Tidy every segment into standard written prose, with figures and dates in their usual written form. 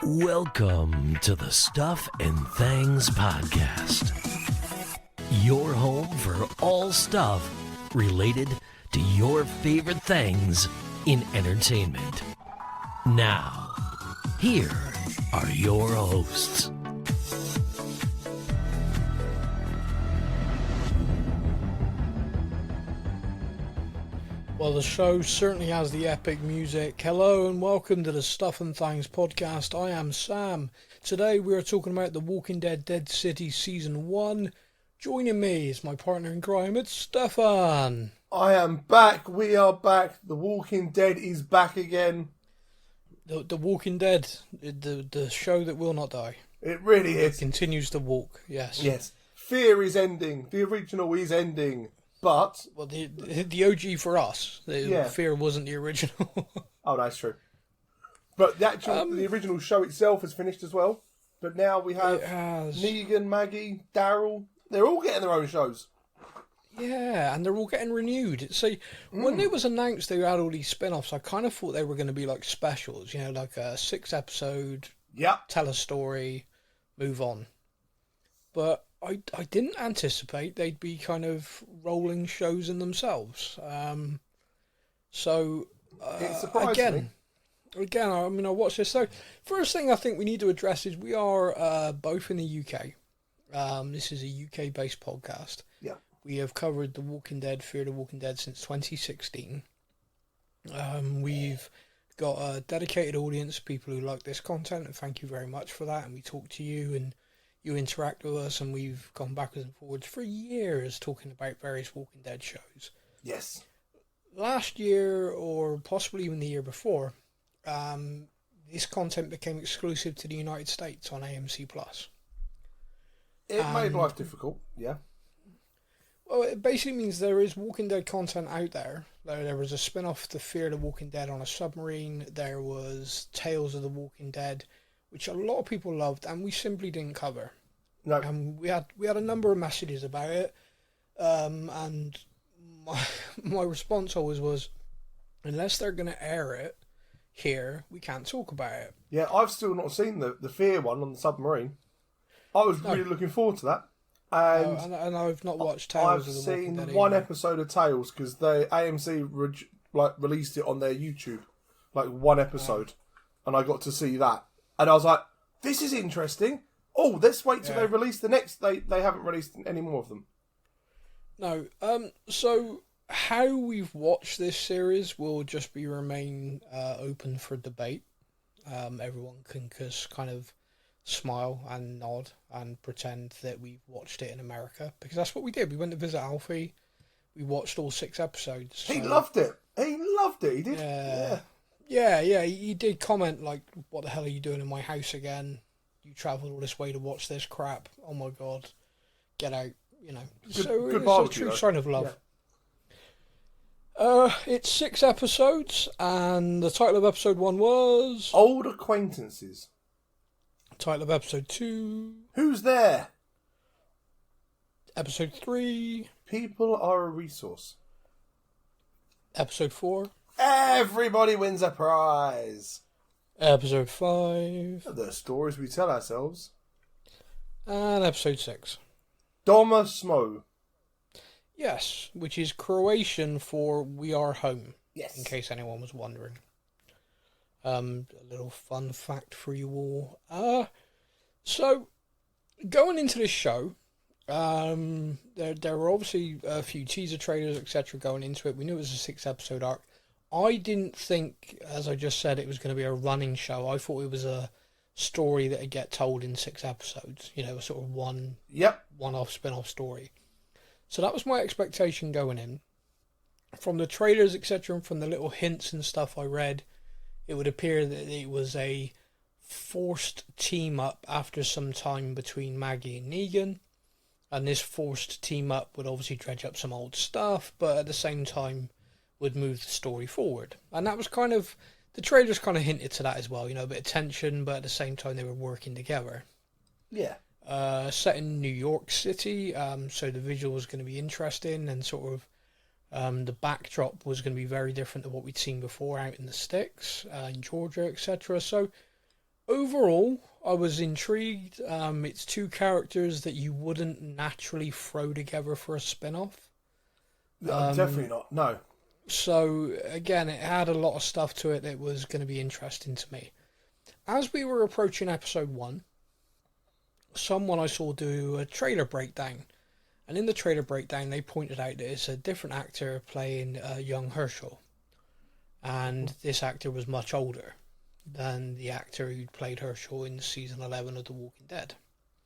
Welcome to the Stuff and Things Podcast. Your home for all stuff related to your favorite things in entertainment. Now, here are your hosts. Well, the show certainly has the epic music. Hello and welcome to the Stuff and Things Podcast. I am Sam. Today we are talking about The Walking Dead Dead City Season 1. Joining me is my partner in crime, it's Stefan. I am back. We are back. The Walking Dead is back again. The Walking Dead, the show that will not die. It really is. It continues to walk, yes. Yes. Fear is ending. The original is ending. But... Well, the OG for us. Fear wasn't the original. Oh, that's true. But the original show itself has finished as well. But now we have Negan, Maggie, Daryl. They're all getting their own shows. Yeah, and they're all getting renewed. So when it was announced they had all these spin-offs, I kind of thought they were going to be like specials, like a 6-episode, tell a story, move on. But I didn't anticipate they'd be kind of rolling shows in themselves. It surprised me. Again, I watched this. So first thing I think we need to address is we are both in the UK. This is a UK-based podcast. Yeah. We have covered The Walking Dead, Fear the Walking Dead since 2016. We've got a dedicated audience, people who like this content, and thank you very much for that. And we talk to you, and you interact with us, and we've gone backwards and forwards for years talking about various Walking Dead shows. Yes. Last year, or possibly even the year before, this content became exclusive to the United States on AMC+. It made life difficult, yeah. Well, it basically means there is Walking Dead content out there. There was a spin-off to Fear the Walking Dead on a submarine. There was Tales of the Walking Dead, which a lot of people loved, and we simply didn't cover. No. We had a number of messages about it, and my response always was, unless they're going to air it here, we can't talk about it. Yeah, I've still not seen the Fear one on the submarine. I was really looking forward to that. And I've not watched Tales of the Walking Dead. I've seen one episode of Tales because the AMC released it on their YouTube, like one episode, and I got to see that. And I was like, this is interesting. Oh, let's wait till they release the next. They haven't released any more of them. No. So how we've watched this series will just remain open for debate. Everyone can just kind of smile and nod and pretend that we've watched it in America, because that's what we did. We went to visit Alfie. We watched all 6 episodes. He loved it. He did. Yeah, he did comment like, what the hell are you doing in my house again? You travelled all this way to watch this crap. Oh my god. Get out, Good it's a true sign of love. Yeah. It's 6 episodes, and the title of episode 1 was... Old Acquaintances. Title of episode 2... Who's there? Episode 3... People are a resource. Episode 4... Everybody wins a prize. Episode 5... The stories we tell ourselves. And episode 6... Doma Smo. Yes, which is Croatian for we are home. Yes. In case anyone was wondering. A little fun fact for you all. So, going into this show, there were obviously a few teaser trailers, etc. going into it. We knew it was a 6-episode arc. I didn't think, as I just said, it was going to be a running show. I thought it was a story that would get told in 6 episodes. A sort of one-off spin-off story. So that was my expectation going in. From the trailers, etc., and from the little hints and stuff I read, it would appear that it was a forced team-up after some time between Maggie and Negan. And this forced team-up would obviously dredge up some old stuff, but at the same time would move the story forward. And that was kind of... The trailers kind of hinted to that as well, a bit of tension, but at the same time they were working together. Yeah. Set in New York City, so the visual was going to be interesting, and sort of The backdrop was going to be very different to what we'd seen before out in the sticks, in Georgia, etc. So overall, I was intrigued. It's two characters that you wouldn't naturally throw together for a spin-off. No, definitely not. No. So, again, it had a lot of stuff to it that was going to be interesting to me. As we were approaching episode 1, someone I saw do a trailer breakdown. And in the trailer breakdown, they pointed out that it's a different actor playing young Hershal. And this actor was much older than the actor who played Hershal in season 11 of The Walking Dead.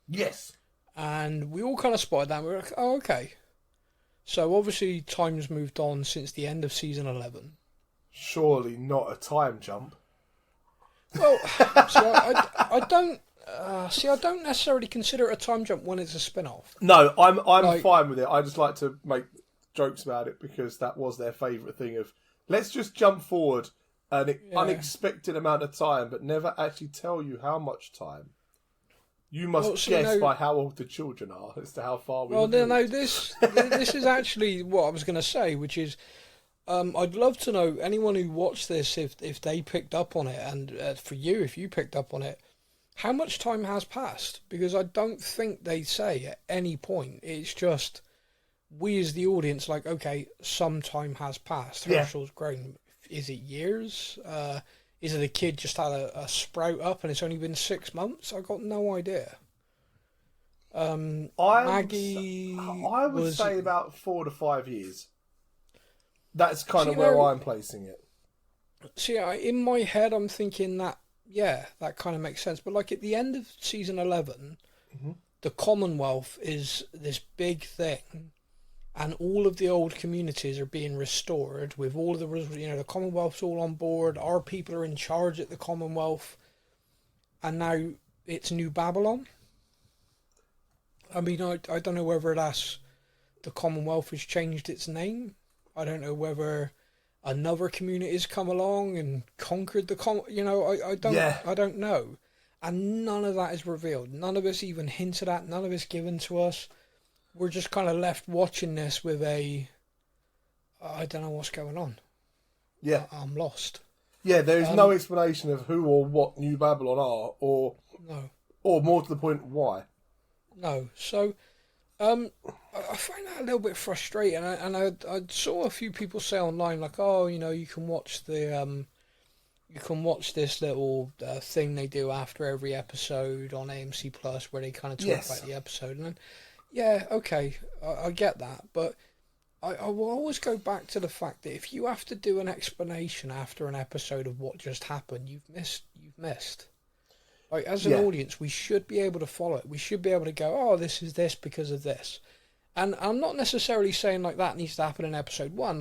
Yes. And we all kind of spotted that. We were like, oh, okay. So obviously time's moved on since the end of season 11. Surely not a time jump. Well, so I don't I don't necessarily consider it a time jump when it's a spin-off. No, I'm fine with it. I just like to make jokes about it because that was their favourite thing of let's just jump forward an unexpected amount of time, but never actually tell you how much time. You must guess by how old the children are as to how far we. Well, no, this is actually what I was going to say, which is, I'd love to know anyone who watched this if they picked up on it, and for you if you picked up on it, how much time has passed? Because I don't think they say at any point. It's just we as the audience, like, okay, some time has passed. Yeah. Hershal's grown. Is it years? Is it a kid just had a sprout up and it's only been 6 months? I got no idea. Maggie, I would say about 4 to 5 years. That's kind of where I'm placing it. See, in my head, I'm thinking that, that kind of makes sense. But like at the end of season 11, the Commonwealth is this big thing. And all of the old communities are being restored with all of the Commonwealth's all on board. Our people are in charge at the Commonwealth. And now it's New Babylon. I mean, I don't know whether that's the Commonwealth has changed its name. I don't know whether another community has come along and conquered the I don't know. And none of that is revealed. None of it's even hinted at. None of it's given to us. We're just kind of left watching this with I don't know what's going on. Yeah. I'm lost. Yeah, there is no explanation of who or what New Babylon are, or more to the point, why. No. So, I find that a little bit frustrating, and I saw a few people say online, like, oh, you can watch the you can watch this little thing they do after every episode on AMC Plus, where they kind of talk about the episode, and then, yeah, okay, I get that, but I will always go back to the fact that if you have to do an explanation after an episode of what just happened, you've missed. Like, as an audience, we should be able to follow it. We should be able to go, oh, this is this because of this. And I'm not necessarily saying like that needs to happen in episode 1,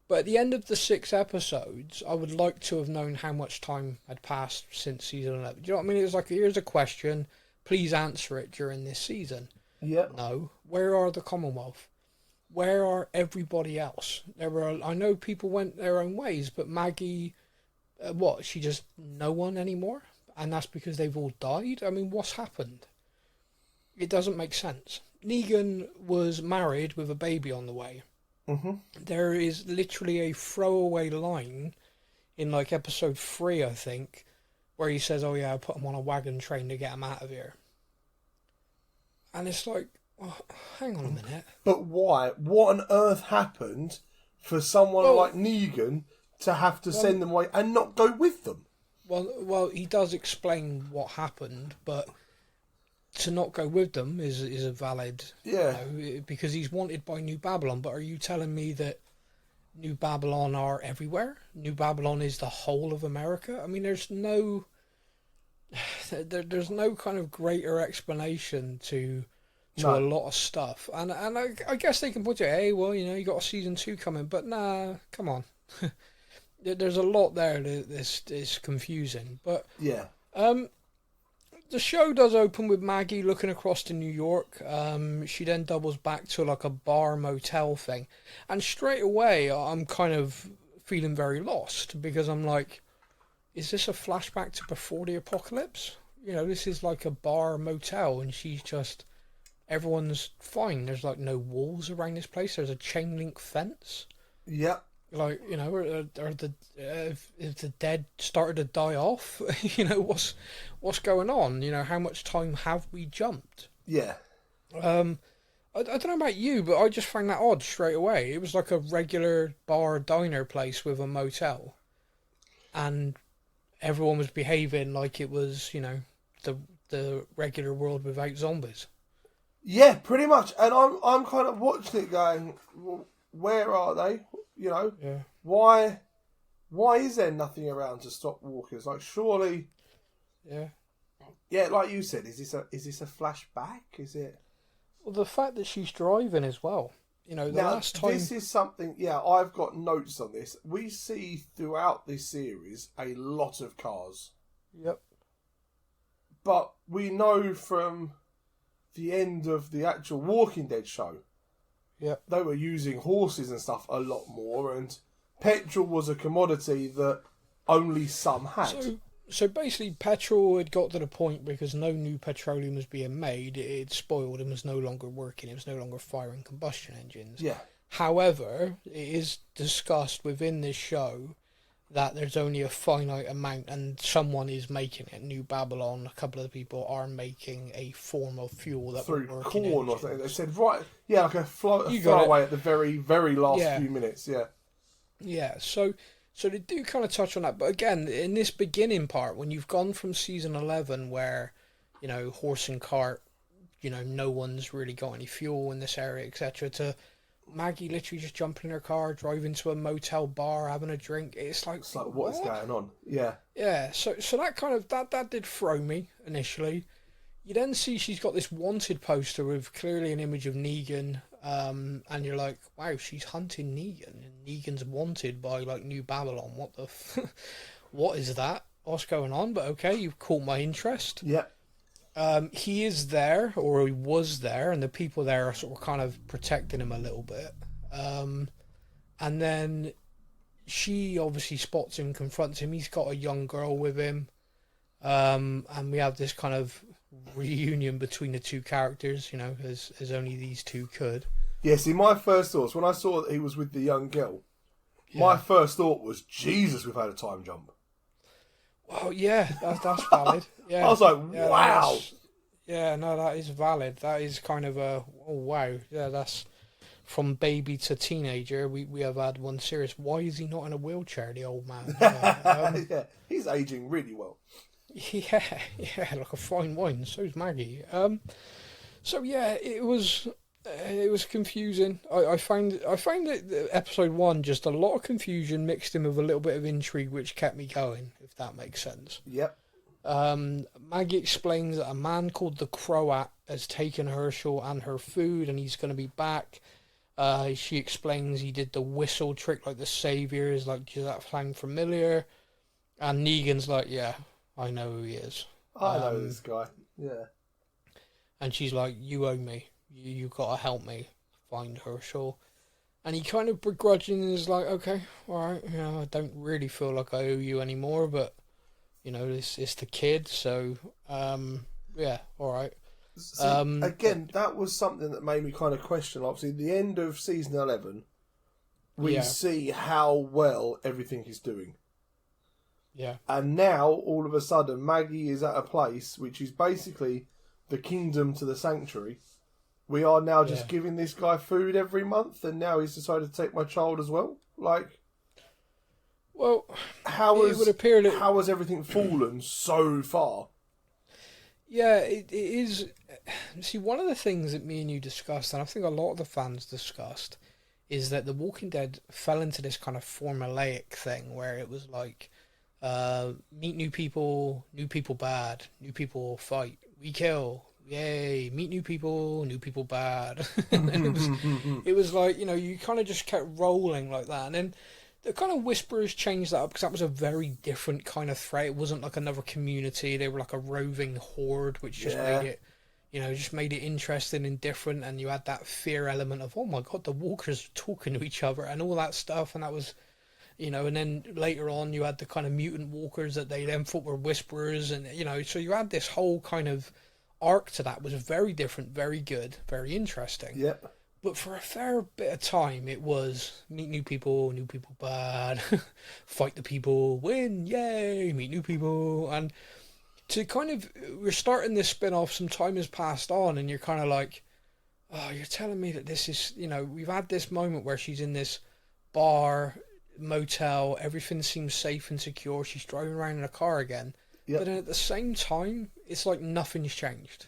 but at the end of the 6 episodes, I would like to have known how much time had passed since season 11. Do you know what I mean? It's like, here's a question, please answer it during this season. Yeah. No. Where are the Commonwealth? Where are everybody else? I know people went their own ways, but Maggie, she just no one anymore? And that's because they've all died? I mean, what's happened? It doesn't make sense. Negan was married with a baby on the way. Mm-hmm. There is literally a throwaway line in like episode 3, I think, where he says, oh yeah, I put him on a wagon train to get him out of here. And it's like, oh, hang on a minute. But why? What on earth happened for someone like Negan to have to send them away and not go with them? Well, he does explain what happened, but to not go with them is a valid... because he's wanted by New Babylon, but are you telling me that New Babylon are everywhere? New Babylon is the whole of America? I mean, there's no kind of greater explanation to a lot of stuff. And I guess they can put it, hey, well, you got a season 2 coming, but nah, come on. There's a lot there that is confusing, but the show does open with Maggie looking across to New York. She then doubles back to like a bar motel thing, and straight away I'm kind of feeling very lost because I'm like, is this a flashback to before the apocalypse? This is like a bar motel, and she's just everyone's fine. There's like no walls around this place. There's a chain link fence. Yep. Like, you know, are the if the dead started to die off? You know, what's going on? You know, how much time have we jumped? Yeah. I don't know about you, but I just found that odd straight away. It was like a regular bar diner place with a motel, and everyone was behaving like it was, you know, the regular world without zombies. Yeah, pretty much. And I'm kind of watching it going, well, where are they? You know, Yeah. Why is there nothing around to stop walkers? Like, surely, yeah, like you said, is this a flashback? Is it? Well, the fact that she's driving as well. You know, the Now, last time. this is something. Yeah, I've got notes on this. We see throughout this series a lot of cars. Yep. But we know from the end of the actual Walking Dead show, they were using horses and stuff a lot more, and petrol was a commodity that only some had. So basically, petrol had got to the point because no new petroleum was being made. It spoiled and was no longer working. It was no longer firing combustion engines. Yeah. However, it is discussed within this show that there's only a finite amount, and someone is making it. New Babylon, a couple of the people are making a form of fuel that through will work corn or something. They said, right, yeah, like a throwaway at the very, very last few minutes. Yeah. Yeah. So they do kind of touch on that, but again, in this beginning part, when you've gone from season 11, where, you know, horse and cart, you know, no one's really got any fuel in this area, etc., to Maggie literally just jumping in her car, driving to a motel bar, having a drink. It's like what is going on? Yeah. Yeah. So that kind of that did throw me initially. You then see she's got this wanted poster with clearly an image of Negan, and you're like, wow, she's hunting Negan, and Negan's wanted by like New Babylon. What the, what is that? What's going on? But okay, you've caught my interest. Yep. He is there, or he was there, and the people there are sort of kind of protecting him a little bit. And then she obviously spots him, confronts him. He's got a young girl with him, and we have this kind of reunion between the two characters, you know, as only these two could. Yeah, see, my first thoughts, when I saw that he was with the young girl, my first thought was, Jesus, we've had a time jump. Well, yeah, that's valid. Yeah, I was like, wow. No, that is valid. That is kind of a, oh, wow. Yeah, that's from baby to teenager. We have had one serious. Why is he not in a wheelchair, the old man? Yeah, he's aging really well. Yeah, like a fine wine. So's Maggie. So yeah, it was confusing. I find that episode 1 just a lot of confusion mixed in with a little bit of intrigue, which kept me going, if that makes sense. Yep. Maggie explains that a man called the Croat has taken Hershal and her food, and he's going to be back. She explains he did the whistle trick like the saviour, is like, does that sound familiar? And Negan's like, yeah, I know who he is. I know this guy. Yeah. And she's like, you owe me. You got to help me find Hershal. And he kind of begrudgingly is like, okay, all right, I don't really feel like I owe you anymore, but, you know, it's the kid, so, yeah, all right. See, again, that was something that made me kind of question. Obviously, the end of season 11, we see how well everything is doing. Yeah. And now, all of a sudden, Maggie is at a place which is basically the kingdom to the sanctuary. We are now just giving this guy food every month, and now he's decided to take my child as well. Like, well, how has everything fallen so far? Yeah, it is. See, one of the things that me and you discussed, and I think a lot of the fans discussed, is that The Walking Dead fell into this kind of formulaic thing where it was like, meet new people bad, new people fight, we kill, yay, meet new people bad. And it was like, you know, you kind of just kept rolling like that, and then the kind of Whisperers changed that up because that was a very different kind of threat. It wasn't like another community. They were like a roving horde, which just made it, you know, just made it interesting and different. And you had that fear element of, oh my God, the walkers are talking to each other and all that stuff. And that was, you know, and then later on you had the kind of mutant walkers that they then thought were Whisperers. And, you know, so you had this whole kind of arc to that was very different, very good, very interesting. Yep. But for a fair bit of time, it was meet new people bad, fight the people, win, yay, meet new people. And to kind of, we're starting this spin-off, some time has passed on, and you're kind of like, oh, you're telling me that this is, we've had this moment where she's in this bar, motel, everything seems safe and secure, she's driving around in a car again. Yep. But then at the same time, it's like nothing's changed.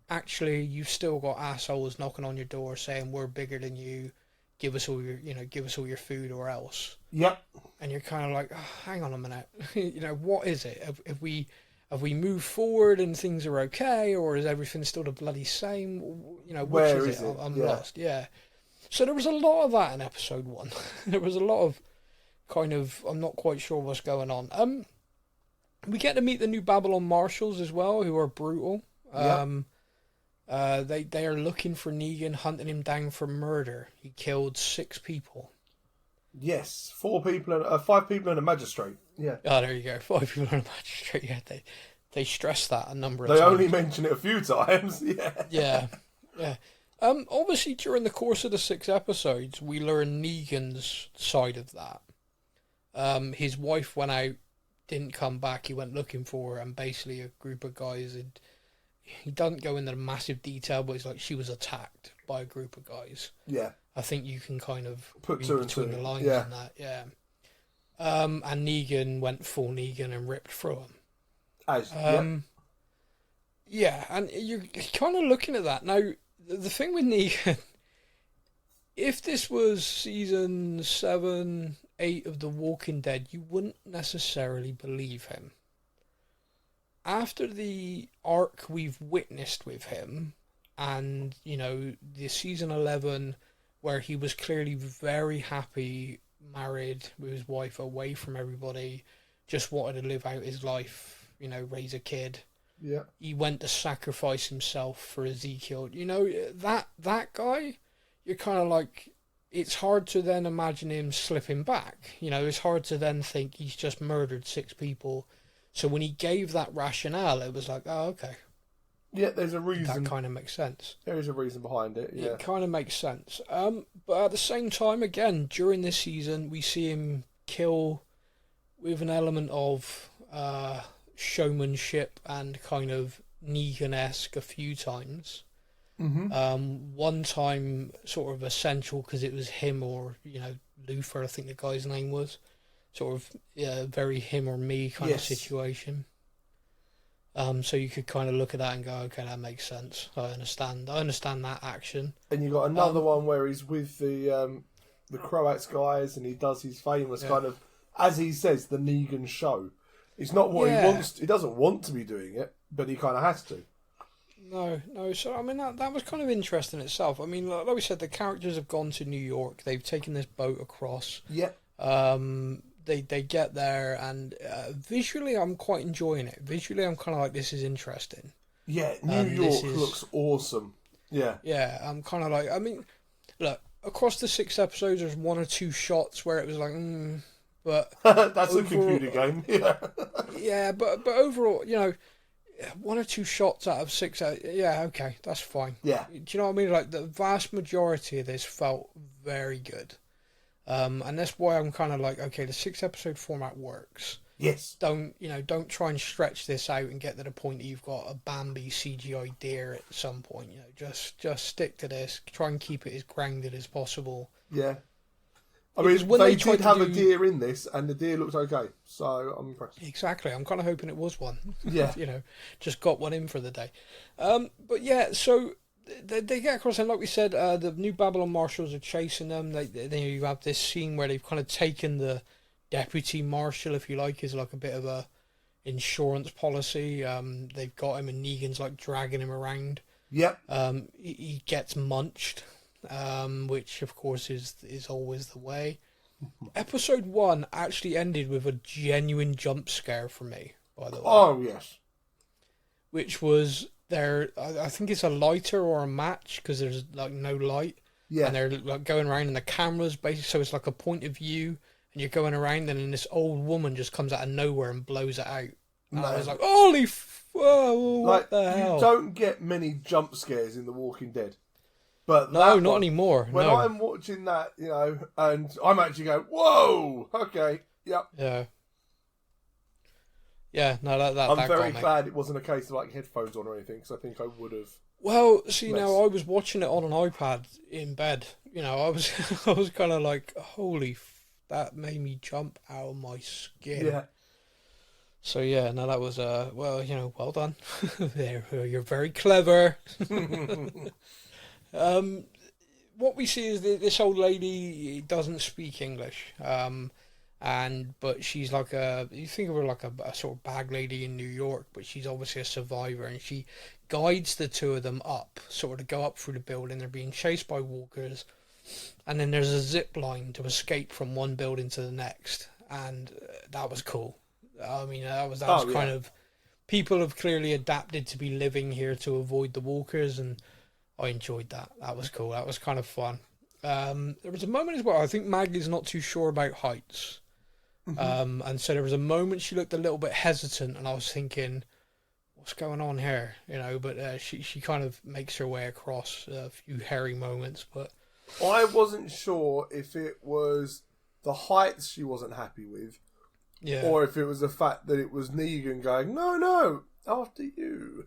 Actually, you've still got assholes knocking on your door saying, we're bigger than you, give us all your food or else. Yep. And you're kind of like, oh, hang on a minute, what is it? Have we moved forward and things are okay, or is everything still the bloody same? Which is it? I'm lost. Yeah. So there was a lot of that in episode 1. There was a lot of kind of, I'm not quite sure what's going on. We get to meet the new Babylon Marshals as well, who are brutal. Yep. They are looking for Negan, hunting him down for murder. He killed 6 people. Yes, 5 people and a magistrate. Yeah. Oh, there you go. 5 people and a magistrate. Yeah, they stress that a number of times. They only mention it a few times. Yeah. Yeah. Obviously, during the course of the 6 episodes, we learn Negan's side of that. His wife went out, didn't come back. He went looking for her, and basically a group of guys he doesn't go into massive detail, but it's like she was attacked by a group of guys. Yeah. I think you can kind of put read two between the lines in that. Yeah. And Negan went full Negan and ripped through him. Yeah, and you're kind of looking at that. Now, the thing with Negan, if this was season 7, 8 of The Walking Dead, you wouldn't necessarily believe him. After the arc we've witnessed with him, and, the season 11, where he was clearly very happy, married with his wife, away from everybody, just wanted to live out his life, raise a kid. Yeah. He went to sacrifice himself for Ezekiel. That guy, you're kind of like, it's hard to then imagine him slipping back. It's hard to then think he's just murdered 6 people. So when he gave that rationale, it was like, oh, okay. Yeah, there's a reason. That kind of makes sense. There is a reason behind it, yeah. It kind of makes sense. But at the same time, again, during this season, we see him kill with an element of showmanship and kind of Negan-esque a few times. Mm-hmm. One time, sort of essential because it was him or, Luther, I think the guy's name was. Sort of very him or me kind of situation. So you could kind of look at that and go, okay, that makes sense. I understand that action. And you got another one where he's with the Croat guys and he does his famous kind of, as he says, the Negan show. It's not what he wants. He doesn't want to be doing it, but he kind of has to. No. So I mean, that was kind of interesting itself. I mean, like we said, the characters have gone to New York. They've taken this boat across. Yeah. They get there, and visually I'm quite enjoying it. Visually I'm kind of like, this is interesting. Yeah, New York looks awesome. Yeah. Yeah, I'm kind of like, I mean, look, across the 6 episodes there's 1 or 2 shots where it was like, but... That's overall, a computer game, yeah. Yeah, but overall, 1 or 2 shots out of 6, yeah, okay, that's fine. Yeah. Do you know what I mean? Like, the vast majority of this felt very good. And that's why I'm kind of like, okay, the 6 episode format works. Yes. Don't try and stretch this out and get to the point that you've got a Bambi CGI deer at some point. Just stick to this. Try and keep it as grounded as possible. Yeah. I mean, they did have a deer in this, and the deer looked okay, so I'm impressed. Exactly. I'm kind of hoping it was one. Yeah. Just got one in for the day. But yeah, so they get across, and like we said, the new Babylon Marshals are chasing them. You have this scene where they've kind of taken the deputy marshal, if you like, is like a bit of a insurance policy. They've got him, and Negan's like dragging him around. Yep. He gets munched, which of course is always the way. Episode 1 actually ended with a genuine jump scare for me, by the way. Oh yes. Which was I think it's a lighter or a match, because there's like no light. Yeah. And they're like going around, and the camera's basically, so it's like a point of view, and you're going around, and then this old woman just comes out of nowhere and blows it out. And I was like, what the hell? You don't get many jump scares in The Walking Dead. But no, not anymore. When no. I'm watching that, you know, and I'm actually going, whoa, okay, yep. Yeah. Yeah, no, that I'm that very got me. glad it wasn't a case of like headphones on or anything, because I think I would have. Well, see, now I was watching it on an iPad in bed. You know, I was I was kind of like, that made me jump out of my skin. Yeah. So yeah, no, that was well, you know, well done. There, you're very clever. What we see is this old lady doesn't speak English. But she's like you think of her like a sort of bag lady in New York, but she's obviously a survivor, and she guides the two of them up, sort of to go up through the building. They're being chased by walkers, and then there's a zip line to escape from one building to the next, and that was cool. I mean, that was kind of, people have clearly adapted to be living here to avoid the walkers, and I enjoyed that. That was cool. That was kind of fun. There was a moment as well, I think Maggie's not too sure about heights. And so there was a moment she looked a little bit hesitant, and I was thinking, what's going on here? You know, but she kind of makes her way across a few hairy moments. But I wasn't sure if it was the heights she wasn't happy with, or if it was the fact that it was Negan going, no, after you.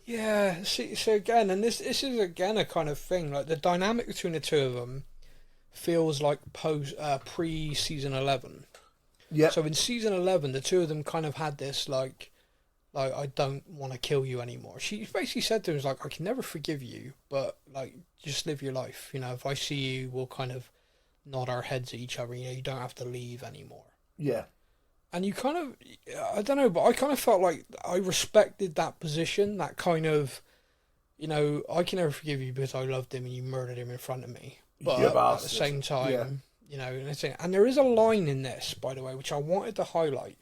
Yeah, see, so again, and this is again a kind of thing, like the dynamic between the two of them feels like pre-season 11. Yeah. So in season 11, the two of them kind of had this like I don't want to kill you anymore. She basically said to him, like, I can never forgive you, but like, just live your life. You know, if I see you, we'll kind of nod our heads at each other. You know, you don't have to leave anymore. Yeah. And you kind of, I don't know, but I kind of felt like I respected that position, that kind of, you know, I can never forgive you because I loved him and you murdered him in front of me. But at the same time, you know, and there is a line in this, by the way, which I wanted to highlight,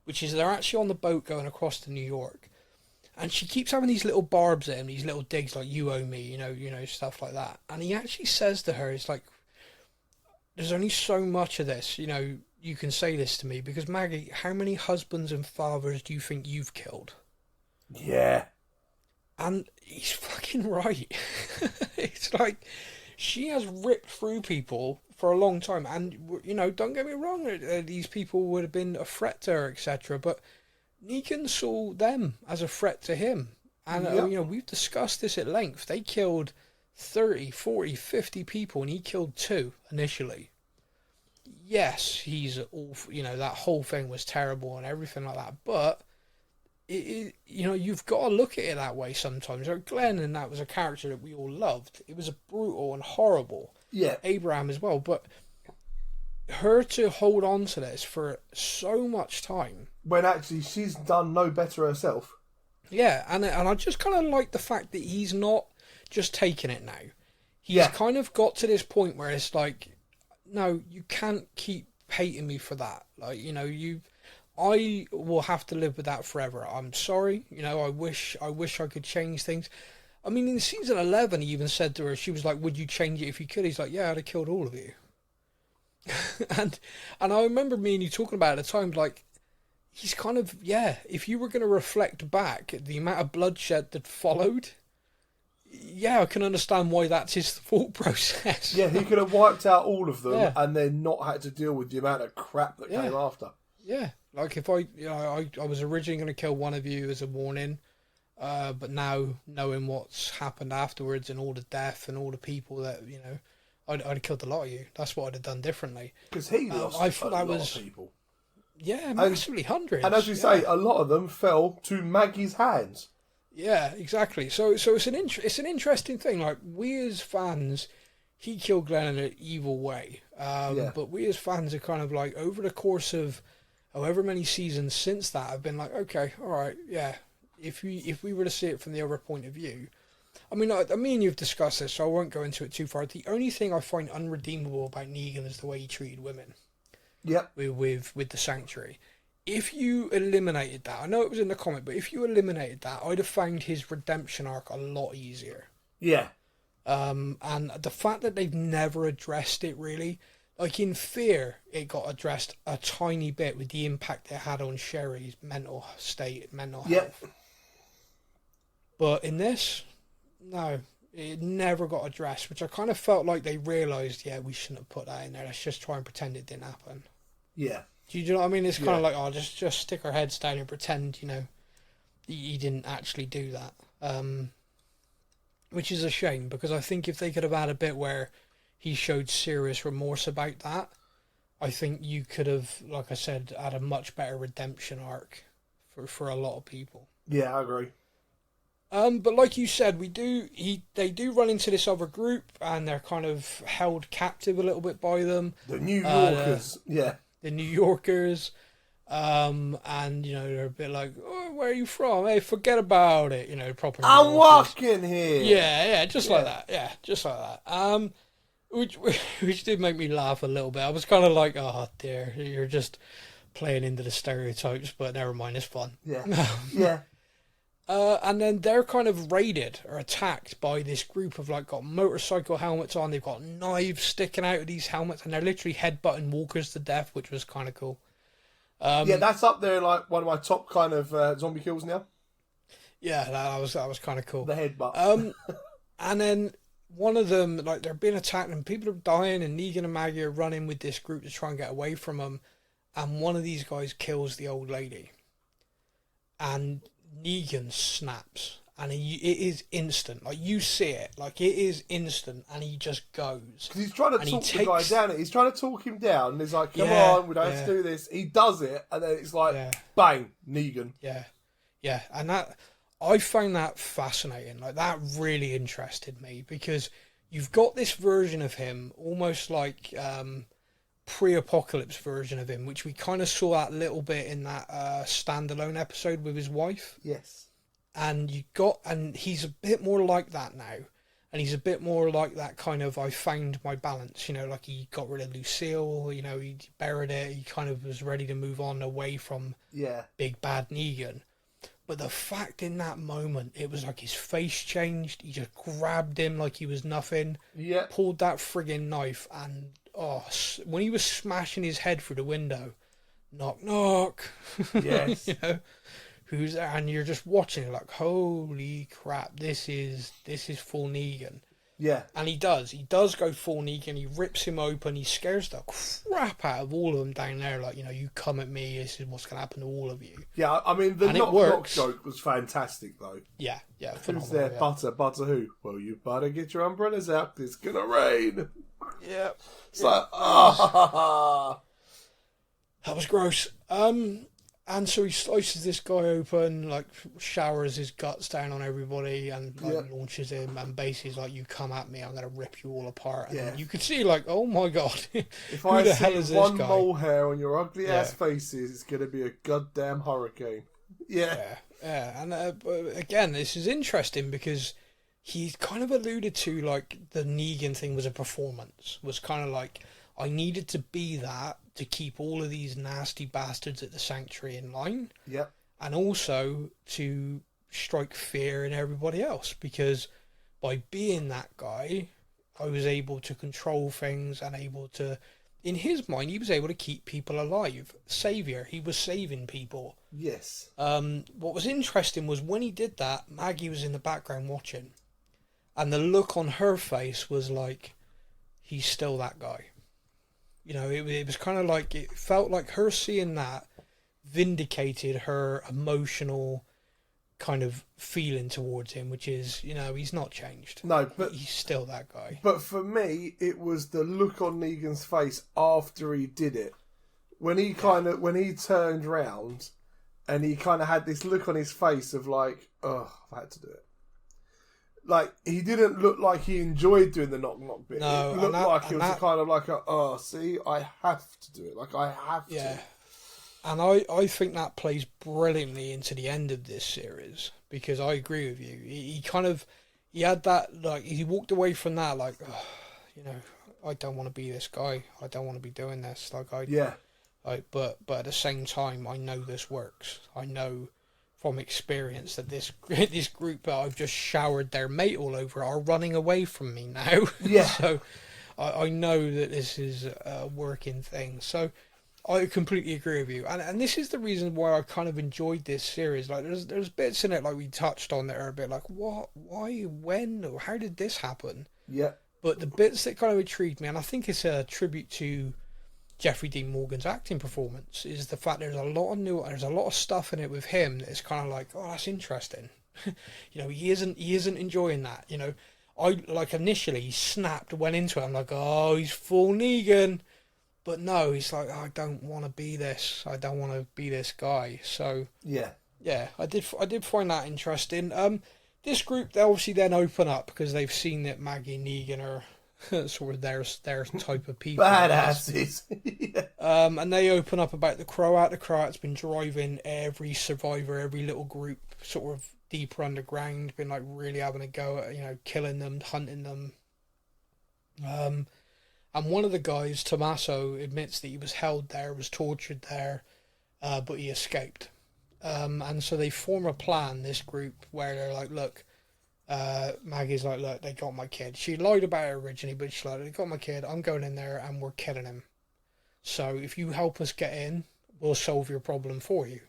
which is they're actually on the boat going across to New York. And she keeps having these little barbs at him, these little digs like, you owe me, you know, stuff like that. And he actually says to her, it's like, there's only so much of this, you know, you can say this to me, because Maggie, how many husbands and fathers do you think you've killed? Yeah. And he's fucking right. It's like, she has ripped through people for a long time, and, you know, don't get me wrong, these people would have been a threat to her, etc., but Negan saw them as a threat to him. And, you know, we've discussed this at length. They killed 30, 40, 50 people, and he killed 2 initially. Yes, he's awful, you know, that whole thing was terrible and everything like that, but you know, you've got to look at it that way sometimes. Like Glenn, and that was a character that we all loved. It was a brutal and horrible. Yeah. Abraham as well, but her to hold on to this for so much time, when actually she's done no better herself. Yeah, and I just kind of like the fact that he's not just taking it now. He's kind of got to this point where it's like, no, you can't keep hating me for that. Like, you know, I will have to live with that forever. I'm sorry. You know, I wish I could change things. I mean, in season 11, he even said to her, she was like, would you change it if you could? He's like, yeah, I'd have killed all of you. and I remember me and you talking about it at the time, like, he's kind of, if you were going to reflect back the amount of bloodshed that followed, I can understand why that's his thought process. Yeah, he could have wiped out all of them and then not had to deal with the amount of crap that came after. Yeah, like if I was originally going to kill one of you as a warning, but now knowing what's happened afterwards and all the death and all the people that, you know, I'd have killed a lot of you. That's what I'd have done differently. Because he lost a lot of people. Yeah, massively, hundreds. And as you say, a lot of them fell to Maggie's hands. Yeah, exactly. So it's an interesting thing. Like, we as fans, he killed Glenn in an evil way. But we as fans are kind of like, over the course of however many seasons since that, have been like, okay, all right, yeah. If we were to see it from the other point of view, I mean, me and you've discussed this, so I won't go into it too far. The only thing I find unredeemable about Negan is the way he treated women. Yep. With the Sanctuary. If you eliminated that, I know it was in the comic, but if you eliminated that, I'd have found his redemption arc a lot easier. Yeah. And the fact that they've never addressed it really, like in Fear, it got addressed a tiny bit with the impact it had on Sherry's mental state, mental health. But in this, no. It never got addressed, which I kind of felt like they realised, we shouldn't have put that in there. Let's just try and pretend it didn't happen. Yeah. Do you know what I mean? It's kind of like, just stick our heads down and pretend, he didn't actually do that. Which is a shame, because I think if they could have had a bit where he showed serious remorse about that, I think you could have, like I said, had a much better redemption arc for a lot of people. Yeah, I agree. But like you said, they do run into this other group, and they're kind of held captive a little bit by them. The New Yorkers, The New Yorkers, and they're a bit like, oh, where are you from? Hey, forget about it. Proper. I'm walking here. Yeah, just like that. Yeah, just like that. Which did make me laugh a little bit. I was kind of like, oh dear, you're just playing into the stereotypes, but never mind, it's fun. Yeah, yeah. And then they're kind of raided or attacked by this group of got motorcycle helmets on. They've got knives sticking out of these helmets, and they're literally headbutting walkers to death, which was kind of cool. That's up there, like one of my top kind of zombie kills now. Yeah, that was kind of cool. The headbutt. And then one of them, they're being attacked, and people are dying, and Negan and Maggie are running with this group to try and get away from them. And one of these guys kills the old lady, and Negan snaps, and it is instant. You see it, it is instant, and he just goes. Because he's trying to talk the guy down. He's trying to talk him down, and he's like, come on, we don't have to do this. He does it, and then it's like, bang, Negan. Yeah, and that, I found that fascinating. That really interested me, because you've got this version of him, almost like pre-apocalypse version of him, which we kind of saw that little bit in that standalone episode with his wife. Yes. And he's a bit more like that now, and he's a bit more like that kind of, I found my balance, he got rid of Lucille, he buried it, he kind of was ready to move on away from big bad Negan. But the fact in that moment, it was like his face changed, he just grabbed him like he was nothing, pulled that friggin' knife, and when he was smashing his head through the window, knock knock, yes, who's there? And you're just watching it like, holy crap, this is full Negan. Yeah. And he does go full Negan. He rips him open, he scares the crap out of all of them down there, you come at me, this is what's going to happen to all of you. Yeah, I mean, the knock joke was fantastic, though. Yeah. Who's there? Yeah. Butter who? Well, you better get your umbrellas out, it's going to rain. Yeah. It's like, that was gross. And so he slices this guy open, showers his guts down on everybody, and launches him, and basically is like, you come at me, I'm going to rip you all apart. And you could see, oh my god, if I see one mole hair on your ugly ass faces, it's going to be a goddamn hurricane. Yeah. And again, this is interesting, because he kind of alluded to, the Negan thing was a performance, was kind of I needed to be that to keep all of these nasty bastards at the Sanctuary in line. Yep. And also to strike fear in everybody else, because by being that guy, I was able to control things and able to, in his mind, he was able to keep people alive. Saviour, he was saving people. Yes. What was interesting was when he did that, Maggie was in the background watching, and the look on her face was like, he's still that guy. It was kind of it felt like her seeing that vindicated her emotional kind of feeling towards him, which is, he's not changed. No, but he's still that guy. But for me, it was the look on Negan's face after he did it. When he turned round, and he kind of had this look on his face of I had to do it. He didn't look like he enjoyed doing the knock-knock bit. No, it looked like it was kind of see, I have to do it. I have to. Yeah. And I think that plays brilliantly into the end of this series, because I agree with you. He had that, he walked away from that, I don't want to be this guy. I don't want to be doing this. But at the same time, I know this works. I know from experience that this group that I've just showered their mate all over are running away from me now. Yeah. So I know that this is a working thing. So I completely agree with you, and this is the reason why I kind of enjoyed this series. Like, there's bits in it like we touched on that are a bit like, what, why, when, or how did this happen? Yeah. But the bits that kind of intrigued me, and I think it's a tribute to Jeffrey Dean Morgan's acting performance, is the fact there's a lot of stuff in it with him that is kind of like, oh, that's interesting. He isn't enjoying that. I like initially he snapped, went into it. I'm like, oh, he's full Negan. But no, he's like, I don't want to be this. I don't want to be this guy. So yeah, I did find that interesting. This group, they obviously then open up because they've seen that Maggie and Negan are sort of their type of people. badasses. Yeah. And they open up about the Croat. The Croat's been driving every survivor, every little group, sort of deeper underground. Been like really having a go at killing them, hunting them. And one of the guys, Tommaso, admits that he was held there, was tortured there, but he escaped. And so they form a plan, this group, where they're like, look, Maggie's like, look, they got my kid. She lied about it originally, but she's like, they got my kid, I'm going in there and we're killing him. So if you help us get in, we'll solve your problem for you.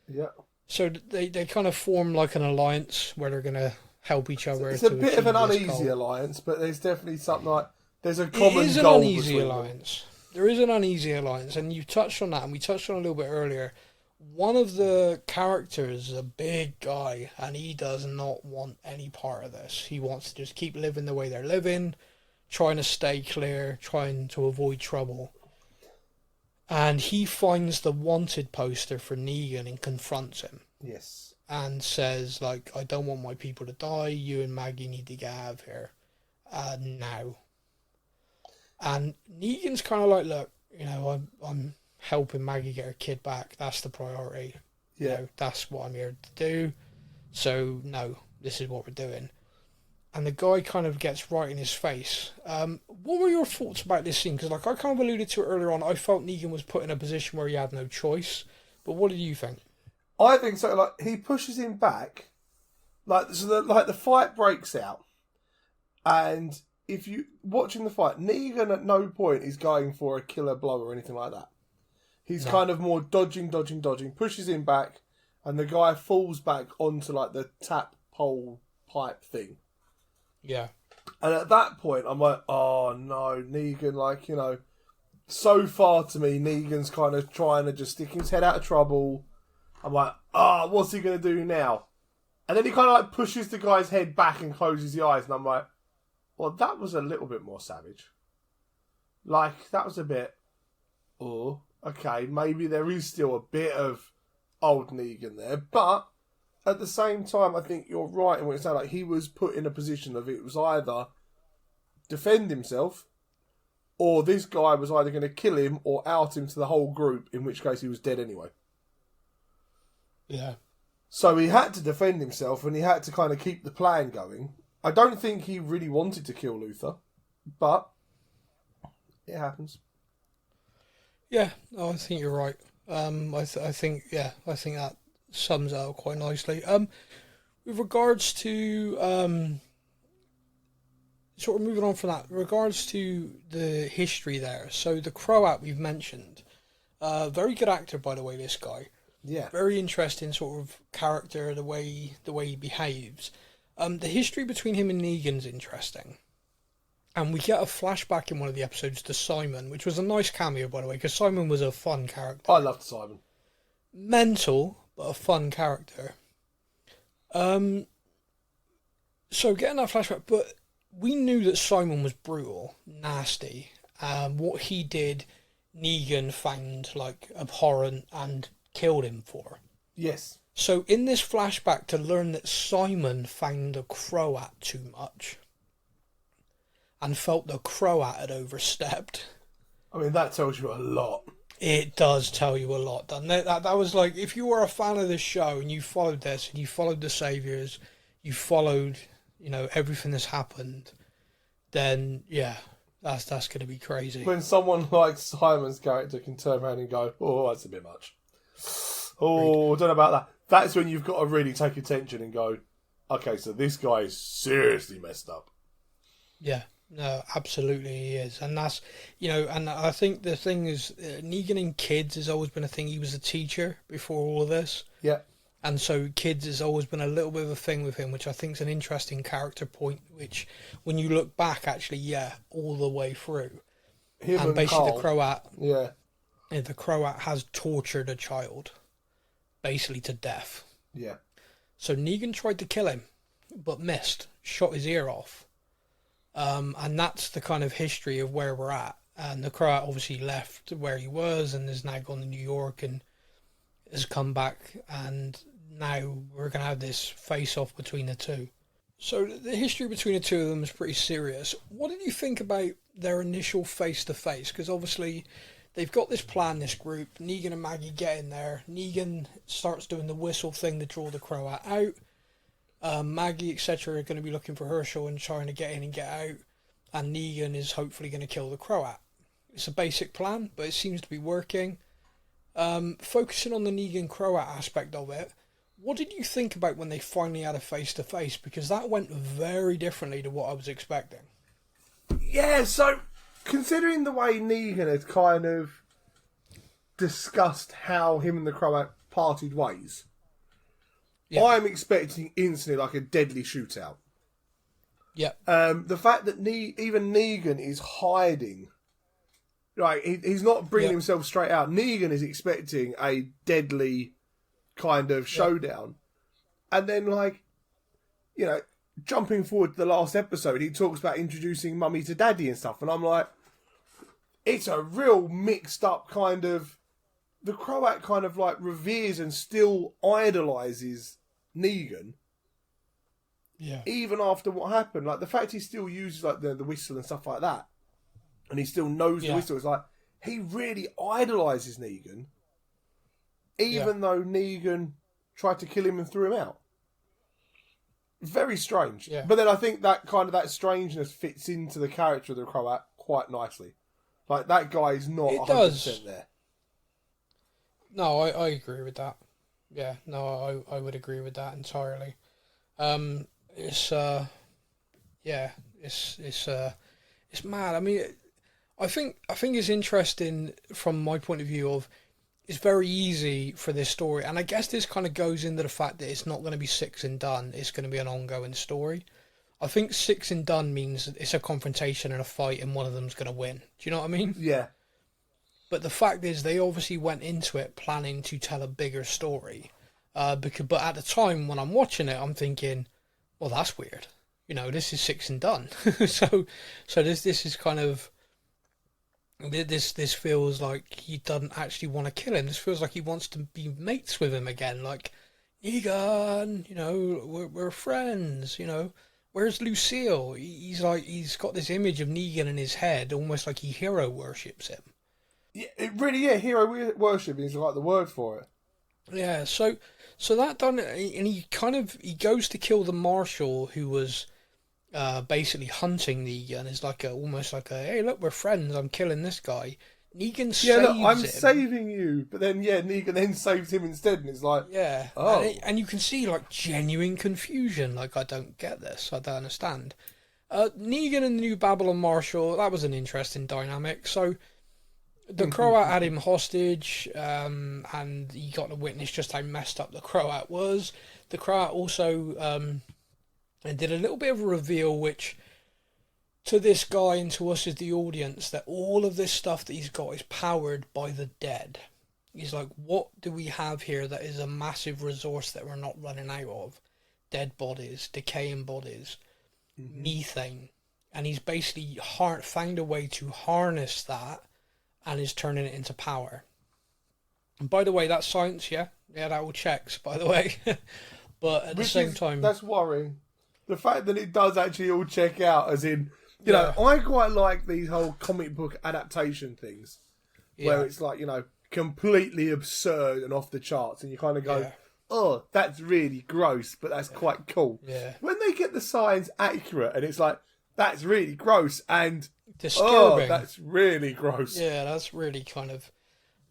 Yeah. So they kind of form like an alliance where they're going to help each other. It's a bit of an uneasy alliance, but there's definitely something like, there's a common goal. It is an uneasy alliance. There is an uneasy alliance, and you touched on that, and we touched on it a little bit earlier. One of the characters is a big guy, and he does not want any part of this. He wants to just keep living the way they're living, trying to stay clear, trying to avoid trouble. And he finds the wanted poster for Negan and confronts him. Yes. And says, like, I don't want my people to die. You and Maggie need to get out of here. Now. And Negan's kind of like, look, I'm helping Maggie get her kid back. That's the priority. Yeah. That's what I'm here to do. So, no, this is what we're doing. And the guy kind of gets right in his face. What were your thoughts about this scene? Because, like, I kind of alluded to it earlier on. I felt Negan was put in a position where he had no choice. But what did you think? I think so. Like, he pushes him back. The fight breaks out. And if you watching the fight, Negan at no point is going for a killer blow or anything like that. He's kind of more dodging, pushes him back, and the guy falls back onto like the tap pole pipe thing. Yeah. And at that point, I'm like, oh no, Negan, so far to me, Negan's kind of trying to just stick his head out of trouble. I'm like, what's he going to do now? And then he kind of like pushes the guy's head back and closes the eyes, and I'm like, well, that was a little bit more savage. Like, that was a bit, okay, maybe there is still a bit of old Negan there. But at the same time, I think you're right in what you say. Like, he was put in a position of it was either defend himself, or this guy was either going to kill him or out him to the whole group, in which case he was dead anyway. Yeah. So he had to defend himself, and he had to kind of keep the plan going. I don't think he really wanted to kill Luther, but it happens. Yeah, I think you're right. I think that sums it up quite nicely. With regards to sort of moving on from that, regards to the history there. So the Croat we've mentioned, very good actor by the way. This guy, very interesting sort of character. The way he behaves. The history between him and Negan's interesting. And we get a flashback in one of the episodes to Simon, which was a nice cameo, by the way, because Simon was a fun character. I loved Simon. Mental, but a fun character. So getting that flashback, but we knew that Simon was brutal, nasty. What he did, Negan found, like, abhorrent and killed him for. Yes. So in this flashback, to learn that Simon found the Croat too much and felt the Croat had overstepped. I mean, that tells you a lot. It does tell you a lot, doesn't it? That was like, if you were a fan of this show and you followed this and you followed the Saviours, you followed, everything that's happened, then, yeah, that's going to be crazy. When someone like Simon's character can turn around and go, oh, that's a bit much. Oh, I don't know about that. That's when you've got to really take attention and go, okay, so this guy is seriously messed up. Yeah. No, absolutely he is, and that's and I think the thing is, Negan in Kids has always been a thing. He was a teacher before all of this, Yeah. and so Kids has always been a little bit of a thing with him, which I think is an interesting character point. Which, when you look back, actually, all the way through, Him and basically Carl. the Croat, the Croat has tortured a child, basically to death. Yeah. So Negan tried to kill him, but missed, shot his ear off. And that's the kind of history of where we're at. And the Croat obviously left where he was and has now gone to New York and has come back. And now we're going to have this face-off between the two. So the history between the two of them is pretty serious. What did you think about their initial face-to-face? Because obviously they've got this plan, this group. Negan and Maggie get in there. Negan starts doing the whistle thing to draw the Croat out. Maggie, etc., are going to be looking for Hershal and trying to get in and get out. And Negan is hopefully going to kill the Croat. It's a basic plan, but it seems to be working. Focusing on the Negan Croat aspect of it, what did you think about when they finally had a face-to-face? Because that went very differently to what I was expecting. Yeah, so considering the way Negan had kind of discussed how him and the Croat parted ways, I'm expecting instantly like a deadly shootout. Yeah. The fact that even Negan is hiding, like he's not bringing himself straight out. Negan is expecting a deadly kind of showdown, and then jumping forward to the last episode, he talks about introducing Mummy to Daddy and stuff, and I'm like, it's a real mixed up kind of. The Croat kind of reveres and still idolises Negan. Yeah. Even after what happened, the fact he still uses the whistle and stuff like that, and he still knows the whistle, is he really idolises Negan, even though Negan tried to kill him and threw him out. Very strange. Yeah. But then I think that that strangeness fits into the character of the Croat quite nicely. That guy is not 100% there. No, I agree with that. Yeah, no, I would agree with that entirely. It's mad. I mean, I think it's interesting from my point of view of it's very easy for this story, and I guess this kind of goes into the fact that it's not going to be six and done. It's going to be an ongoing story. I think six and done means it's a confrontation and a fight, and one of them's going to win. Do you know what I mean? Yeah. But the fact is, they obviously went into it planning to tell a bigger story. But at the time when I'm watching it, I'm thinking, well, that's weird. This is six and done. so this is kind of this feels like he doesn't actually want to kill him. This feels like he wants to be mates with him again. Like, Negan, we're friends. Where's Lucille? He's got this image of Negan in his head, almost like he hero worships him. Yeah, it really, hero worship is the word for it. Yeah, so that done, and he goes to kill the marshal who was basically hunting Negan. It's almost like hey, look, we're friends. I'm killing this guy. Negan saves him. I'm saving you, but then Negan then saves him instead, and it's like and you can see genuine confusion. I don't get this. I don't understand. Negan and the New Babylon Marshal, that was an interesting dynamic. So. The Croat had him hostage, and he got to witness just how messed up the Croat was. The Croat also did a little bit of a reveal, which to this guy and to us as the audience, that all of this stuff that he's got is powered by the dead. He's like, what do we have here that is a massive resource that we're not running out of? Dead bodies, decaying bodies, methane. And he's basically found a way to harness that, and is turning it into power. And by the way, that's science, that all checks, by the way. But at the same time... That's worrying. The fact that it does actually all check out, as in, I quite like these whole comic book adaptation things, where it's completely absurd and off the charts, and you kind of go, oh, that's really gross, but that's quite cool. Yeah. When they get the science accurate, and it's that's really gross, and... disturbing. Oh, that's really gross. Yeah, that's really kind of...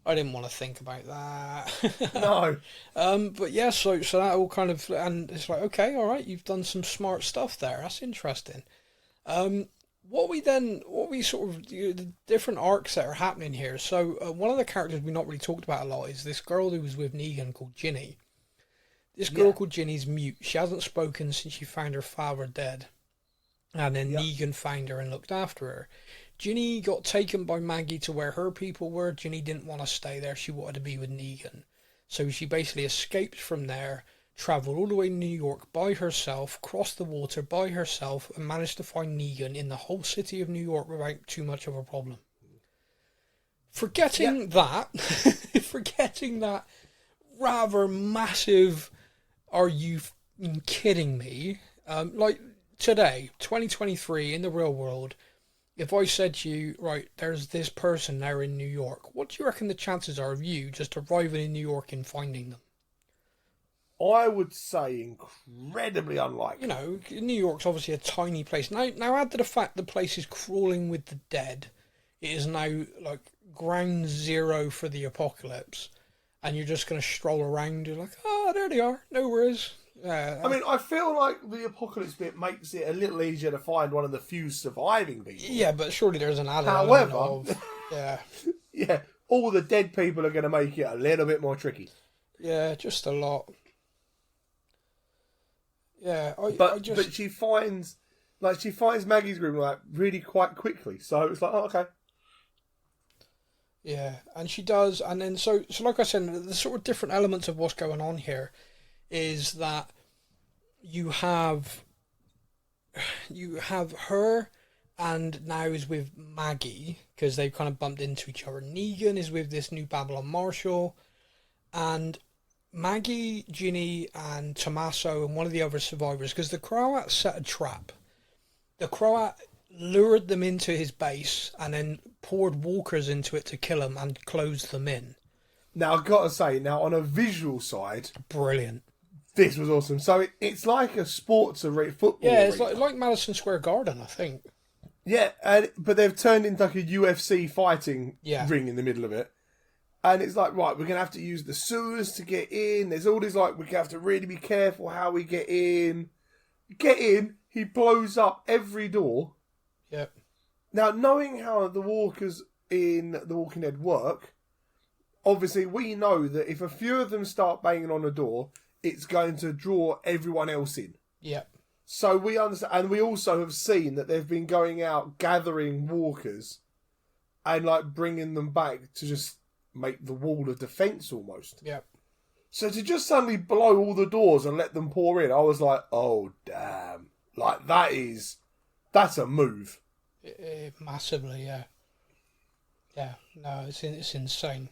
I didn't want to think about that. No. But yeah, so that all kind of... And it's okay, all right, you've done some smart stuff there. That's interesting. what we sort of, the different arcs that are happening here. So one of the characters we've not really talked about a lot is this girl who was with Negan called Ginny. This girl called Ginny's mute. She hasn't spoken since she found her father dead. And then Negan found her and looked after her. Ginny got taken by Maggie to where her people were. Ginny didn't want to stay there. She wanted to be with Negan. So she basically escaped from there, travelled all the way to New York by herself, crossed the water by herself, and managed to find Negan in the whole city of New York without too much of a problem. Forgetting that rather massive, are you kidding me? Like today, 2023, in the real world, if I said to you, right, there's this person there in New York, what do you reckon the chances are of you just arriving in New York and finding them? I would say incredibly unlikely. You know, New York's obviously a tiny place. Now add to the fact the place is crawling with the dead. It is now like ground zero for the apocalypse. And you're just going to stroll around. You're like, oh, there they are. No worries. I mean, I feel like the apocalypse bit makes it a little easier to find one of the few surviving people. Yeah, but surely there's an added However, element of... Yeah. All the dead people are going to make it a little bit more tricky. Yeah, just a lot. Yeah, but she finds Maggie's room like really quite quickly, so it's like, oh, okay. Yeah, and she does, and then so like I said, the sort of different elements of what's going on here is that you have her, and now is with Maggie because they've kind of bumped into each other. Negan is with this new Babylon Marshal, and Maggie, Ginny, and Tommaso, and one of the other survivors, because the Croat set a trap. The Croat lured them into his base and then poured walkers into it to kill them and closed them in. Now, I've got to say, on a visual side... Brilliant. This was awesome. So it's like a sports arena, football Yeah, it's arena. like Madison Square Garden, I think. Yeah, but they've turned into like a UFC fighting ring in the middle of it. And it's like, right, we're going to have to use the sewers to get in. There's all these, like, we have to really be careful how we get in. Get in, he blows up every door. Yep. Now, knowing how the walkers in The Walking Dead work, obviously we know that if a few of them start banging on a door, it's going to draw everyone else in. Yep. So we understand, and we also have seen that they've been going out gathering walkers and, like, bringing them back to just make the wall of defence almost. Yep. So to just suddenly blow all the doors and let them pour in, I was like, oh, damn. Like, that's a move. Massively, yeah. Yeah, no, it's insane.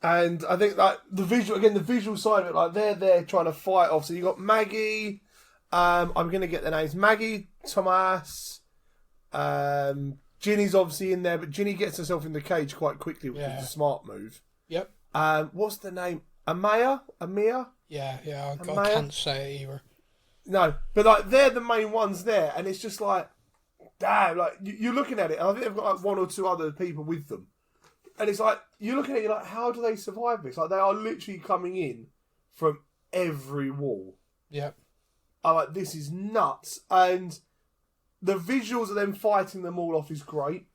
And I think, like, the visual side of it, like, they're there trying to fight off. So you got Maggie, I'm going to get the names, Maggie, Tomas, Ginny's obviously in there, but Ginny gets herself in the cage quite quickly, which is a smart move. Yep. What's the name? Amaya? Yeah, I Amaya? can't say it either. No, but like they're the main ones there, and it's just like, damn, like you're looking at it, and I think they've got like one or two other people with them, and it's like you're looking at it, you're like, how do they survive this? Like they are literally coming in from every wall. Yep. I'm like, this is nuts, and the visuals of them fighting them all off is great.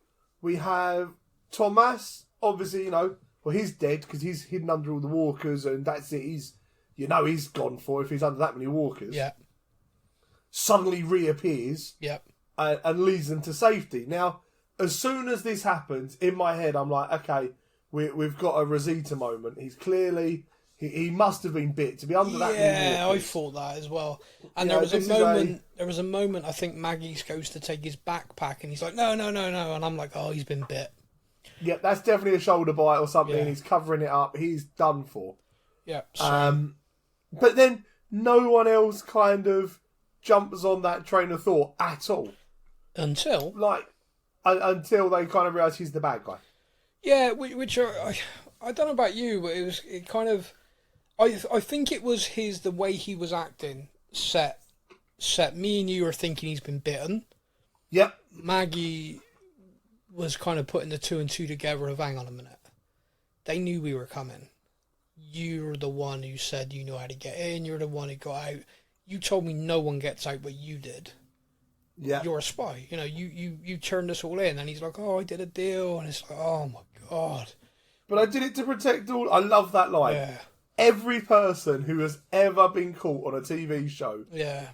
We have Tomas, obviously, well, he's dead because he's hidden under all the walkers, and that's it. He's gone for if he's under that many walkers. Yeah. Suddenly reappears. Yep. And leads them to safety. Now, as soon as this happens, in my head, I'm like, okay, we've got a Rosita moment. He's clearly... He must have been bit to be under that. Yeah, I thought that as well. And there was a moment. I think Maggie goes to take his backpack, and he's like, "No," and I'm like, "Oh, he's been bit." Yeah, that's definitely a shoulder bite or something. Yeah. And he's covering it up. He's done for. Yeah. So. But then no one else kind of jumps on that train of thought at all. Until they kind of realise he's the bad guy. Yeah, which I don't know about you, but it kind of. I think it was the way he was acting set me and you are thinking he's been bitten. Yep. Maggie was kind of putting the two and two together of, hang on a minute. They knew we were coming. You're the one who said you know how to get in. You're the one who got out. You told me no one gets out, but you did. you're a spy. You know, you turned us all in. And he's like, oh, I did a deal. And it's like, oh my God. But I did it to protect all. I love that line. Yeah. Every person who has ever been caught on a TV show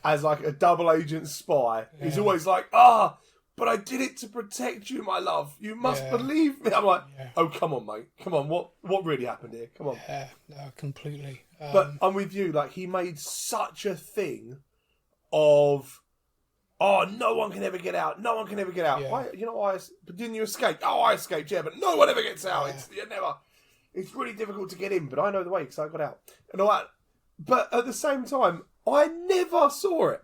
as like a double agent spy is always like, but I did it to protect you, my love. You must believe me. I'm like, oh, come on, mate. Come on. What really happened here? Come on. Yeah, no, completely. But I'm with you. Like, he made such a thing of, oh, no one can ever get out. No one can ever get out. Yeah. Why? You know why? But didn't you escape? Oh, I escaped, yeah, but no one ever gets out. Yeah. It's really difficult to get in, but I know the way because I got out. And all that. But at the same time, I never saw it.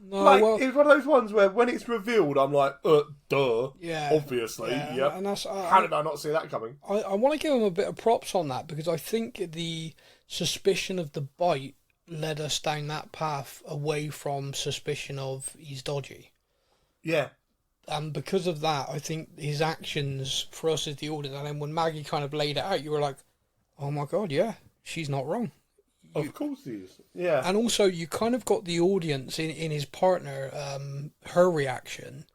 No, like, it was one of those ones where when it's revealed, I'm like, duh. Yeah. Obviously. Yeah. And that's, how did I not see that coming? I want to give him a bit of props on that because I think the suspicion of the bite led us down that path away from suspicion of he's dodgy. Yeah. And because of that, I think his actions for us as the audience, and then when Maggie kind of laid it out, you were like, oh my God, yeah, she's not wrong. Of course he is. Yeah. And also, you kind of got the audience in his partner, her reaction,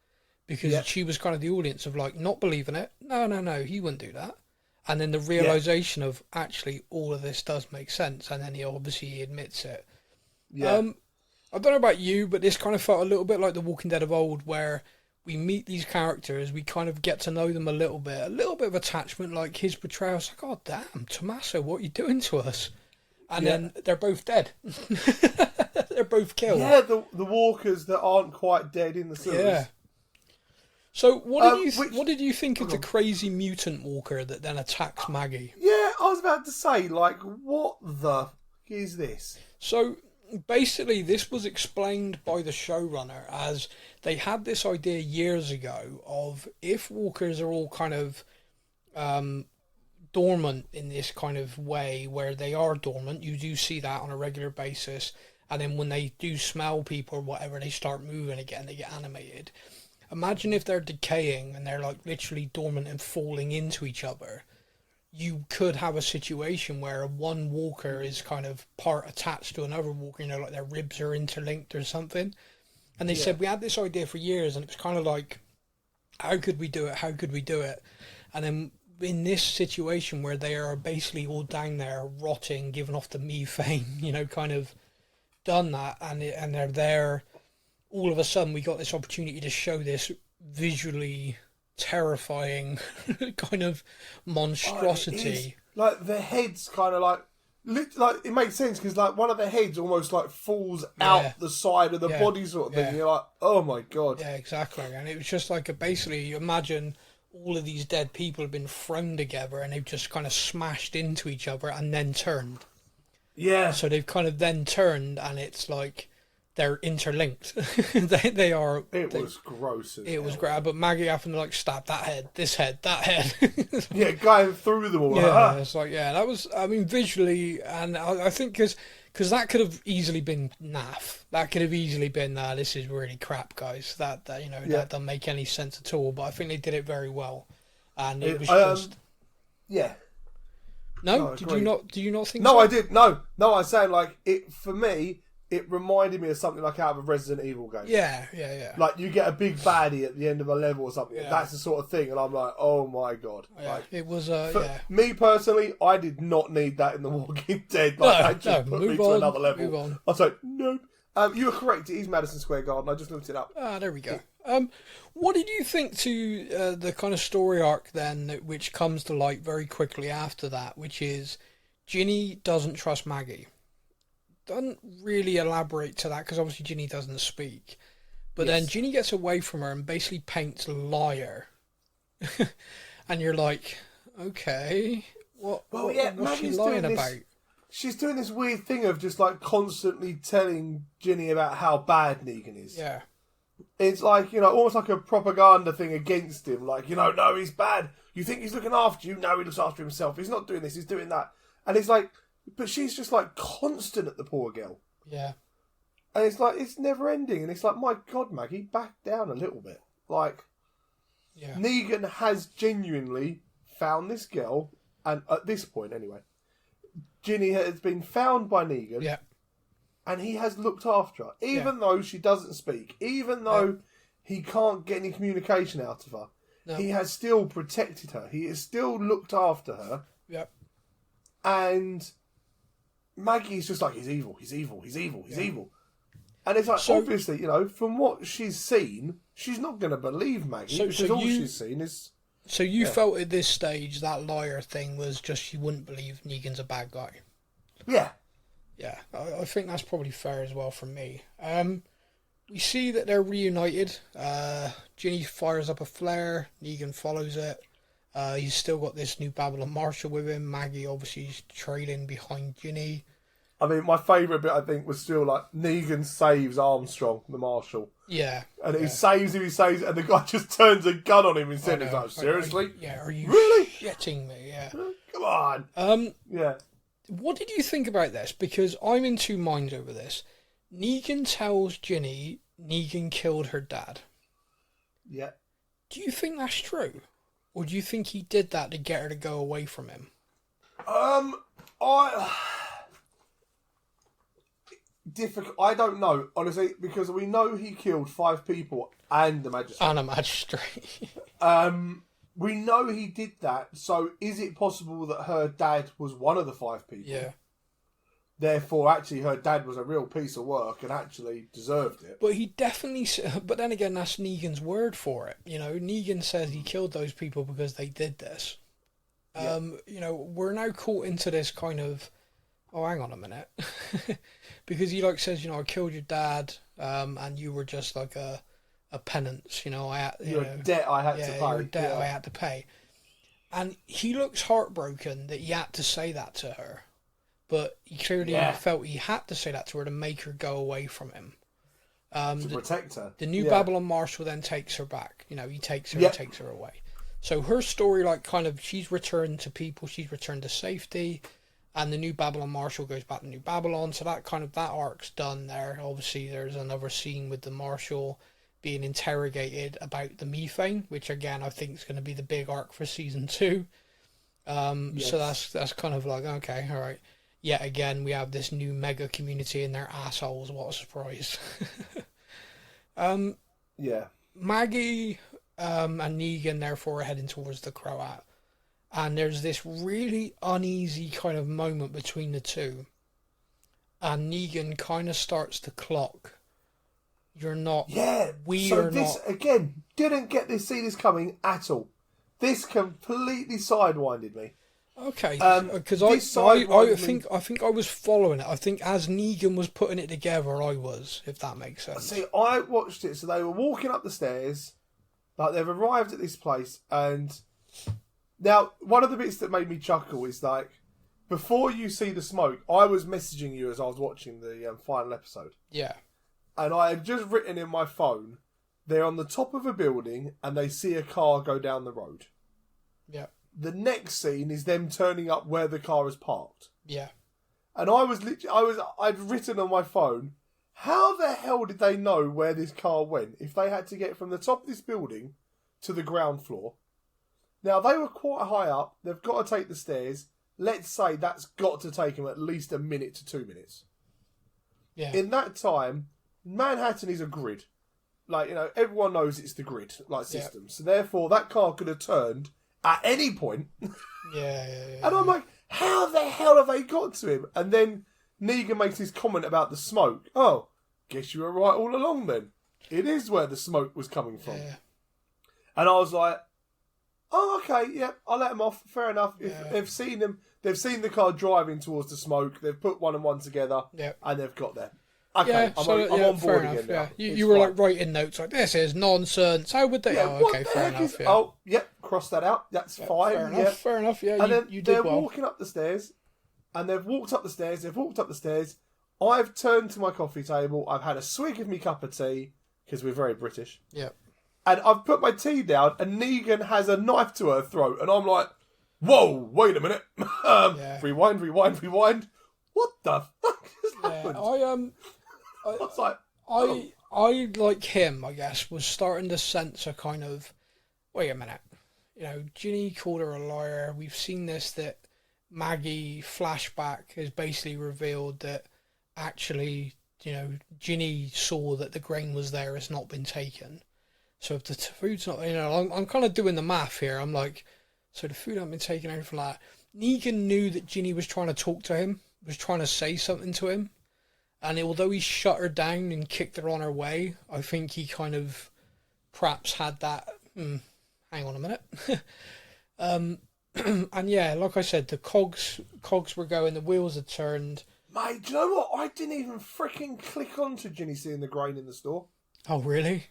because she was kind of the audience of like, not believing it. No, he wouldn't do that. And then the realization of actually all of this does make sense. And then he obviously admits it. Yeah. I don't know about you, but this kind of felt a little bit like The Walking Dead of old, where we meet these characters, we kind of get to know them a little bit of attachment, like his portrayal. It's like, oh, damn, Tommaso, what are you doing to us? And then they're both dead. They're both killed. Yeah, the walkers that aren't quite dead in the series. Yeah. So what did you think of the crazy mutant walker that then attacks Maggie? Yeah, I was about to say, like, what the is this? So basically, this was explained by the showrunner as they had this idea years ago of if walkers are all kind of dormant in this kind of way where they are dormant, you do see that on a regular basis, and then when they do smell people or whatever, they start moving again, they get animated. Imagine if they're decaying and they're like literally dormant and falling into each other. You could have a situation where one walker is kind of part attached to another walker, you know, like their ribs are interlinked or something. And they said, we had this idea for years, and it was kind of like, how could we do it? And then in this situation where they are basically all down there rotting, giving off the methane, you know, kind of done that, and they're there, all of a sudden we got this opportunity to show this visually terrifying kind of monstrosity. Like the head's kind of like it makes sense because like one of the heads almost like falls out the side of the body sort of thing. And you're like, oh my God. Yeah, exactly. And it was just like basically, you imagine all of these dead people have been thrown together and they've just kind of smashed into each other and then turned. Yeah. So they've kind of then turned, and it's like they're interlinked. they are. It was gross. It was great, but Maggie happened to like stab that head, this head, that head. Yeah, going through them all. Yeah, it's like that was. I mean, visually, and I think because that could have easily been naff. That could have easily been this is really crap, guys. That that doesn't make any sense at all. But I think they did it very well, and it was just. Yeah. No, did you not? Do you not think? No, so? I did. No. I was saying like it for me. It reminded me of something like out of a Resident Evil game. Yeah. Like you get a big baddie at the end of a level or something. Yeah. That's the sort of thing, and I'm like, oh my God. Yeah, like, it was. Me personally, I did not need that in The Walking Dead. Like, that just put me to another level. Move on. I was like, nope. You were correct. It is Madison Square Garden. I just looked it up. There we go. What did you think to the kind of story arc then, which comes to light very quickly after that, which is Ginny doesn't trust Maggie? Doesn't really elaborate to that because obviously Ginny doesn't speak. But then Ginny gets away from her and basically paints liar. And you're like, okay, what's she lying about? She's doing this weird thing of just like constantly telling Ginny about how bad Negan is. Yeah. It's like, almost like a propaganda thing against him. Like, no, he's bad. You think he's looking after you? No, he looks after himself. He's not doing this, he's doing that. And it's like, but she's just like constant at the poor girl. Yeah. And it's like, it's never ending. And it's like, my God, Maggie, back down a little bit. Like, Negan has genuinely found this girl. And at this point, anyway, Ginny has been found by Negan. Yeah. And he has looked after her. Even though she doesn't speak. Even though he can't get any communication out of her. No. He has still protected her. He has still looked after her. Yep. And Maggie's just like, he's evil, he's evil, he's evil, he's evil. And it's like, obviously, you know, from what she's seen, she's not going to believe Maggie because all she's seen is... So you felt at this stage that liar thing was just she wouldn't believe Negan's a bad guy? Yeah. Yeah, I think that's probably fair as well from me. We see that they're reunited. Ginny fires up a flare. Negan follows it. He's still got this new Babylon Marshal with him. Maggie obviously is trailing behind Ginny. I mean, my favourite bit, I think, was still like Negan saves Armstrong, the Marshal. Yeah. And he saves him, and the guy just turns a gun on him instead. He's like, seriously? Are you really shitting me? Yeah. Come on. Yeah. What did you think about this? Because I'm in two minds over this. Negan tells Ginny Negan killed her dad. Yeah. Do you think that's true? Or do you think he did that to get her to go away from him? Difficult. I don't know, honestly, because we know he killed 5 people and the magistrate. And a magistrate. We know he did that, so is it possible that her dad was one of the 5 people? Yeah. Therefore, actually, her dad was a real piece of work and actually deserved it. But he definitely... But then again, that's Negan's word for it. You know, Negan says he killed those people because they did this. Yeah. You know, we're now caught into this kind of... Oh, hang on a minute. Because he, like, says, you know, I killed your dad, and you were just like a penance, you know. You're a debt I had to pay. You're a debt I had to pay. And he looks heartbroken that he had to say that to her. But he clearly felt he had to say that to her to make her go away from him. To protect her. The new Babylon Marshal then takes her back. You know, he takes her and takes her away. So her story, like, kind of, she's returned to people, she's returned to safety, and the new Babylon Marshal goes back to New Babylon. So that kind of, that arc's done there. Obviously, there's another scene with the Marshal being interrogated about the methane, which again I think is going to be the big arc for season 2. So that's kind of like, okay, all right. Yet again, we have this new mega community and they're assholes. What a surprise. Maggie and Negan therefore are heading towards the Croat. And there's this really uneasy kind of moment between the two. And Negan kind of starts to clock. You're not... Yeah, we so are this, not... again, didn't see this coming at all. This completely sidewinded me. Okay, because I think I was following it. I think as Negan was putting it together, I was, if that makes sense. See, I watched it, so they were walking up the stairs, like they've arrived at this place, and now one of the bits that made me chuckle is like, before you see the smoke, I was messaging you as I was watching the final episode. Yeah. And I had just written in my phone, they're on the top of a building and they see a car go down the road. Yeah. The next scene is them turning up where the car is parked. Yeah. And I'd written on my phone, how the hell did they know where this car went if they had to get from the top of this building to the ground floor? Now, they were quite high up. They've got to take the stairs. Let's say that's got to take them at least a minute to 2 minutes. Yeah. In that time, Manhattan is a grid. Like, you know, everyone knows it's the grid, like, system. So therefore, that car could have turned at any point. And I'm like, how the hell have they got to him? And then Negan makes his comment about the smoke. Oh, guess you were right all along then. It is where the smoke was coming from. Yeah. And I was like, oh, okay, yeah, I'll let them off. Fair enough. If they've seen them, they've seen the car driving towards the smoke. They've put one and one together, and they've got there. Okay, I'm on board again now. You were like writing notes like, this is nonsense. How would they? Okay, fair enough. Oh, yep, cross that out. That's fine. Fair enough. Yeah, and then you did they're well. walking up the stairs, and they've walked up the stairs. I've turned to my coffee table. I've had a swig of my cup of tea because we're very British. Yeah. And I've put my tea down, and Negan has a knife to her throat, and I'm like, "Whoa, wait a minute! Rewind. What the fuck has happened?" I was like, I like him, I guess, was starting to sense a kind of, wait a minute, you know, Ginny called her a liar. We've seen this, that Maggie flashback has basically revealed that actually, you know, Ginny saw that the grain was there, it's not been taken. So if the food's not, I'm kind of doing the math here. I'm like, so the food hasn't been taken out from that. Negan knew that Ginny was trying to talk to him, was trying to say something to him. And although he shut her down and kicked her on her way, I think he kind of perhaps had that, hang on a minute. And yeah, like I said, the cogs were going, the wheels had turned. Mate, do you know what? I didn't even freaking click onto Ginny seeing the grain in the store. Oh, really?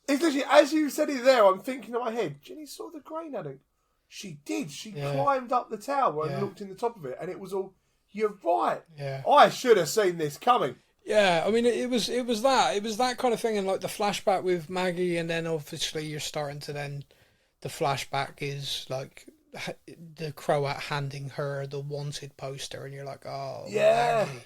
It's literally, as you said it there, I'm thinking in my head, Ginny saw the grain, hadn't she? Did. She climbed up the tower and looked in the top of it, and it was all, you're right. Yeah. I should have seen this coming. Yeah, I mean, it was that kind of thing, and like the flashback with Maggie, and then obviously you're starting to then, the flashback is like the Croat handing her the wanted poster, and you're like, oh, yeah, Maggie,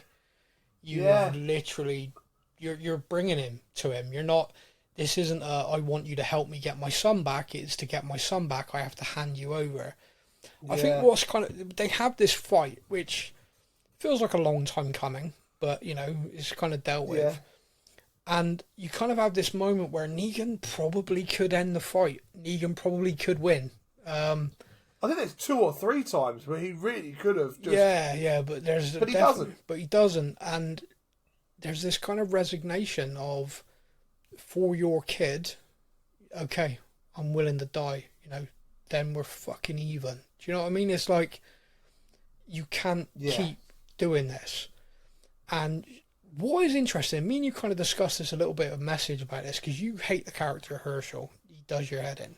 you have literally, you're bringing him to him. You're not. This isn't I want you to help me get my son back. It's to get my son back, I have to hand you over. Yeah. I think what's kind of, they have this fight, which feels like a long time coming, but, it's kind of dealt with. Yeah. And you kind of have this moment where Negan probably could end the fight. Negan probably could win. I think there's 2 or 3 times where he really could have just... Yeah, but he doesn't. But he doesn't. And there's this kind of resignation of, for your kid, okay, I'm willing to die, then we're fucking even. Do you know what I mean? It's like, you can't keep doing this. And what is interesting, me and you kind of discussed this a little bit of message about this, because you hate the character Hershal. He does your head in.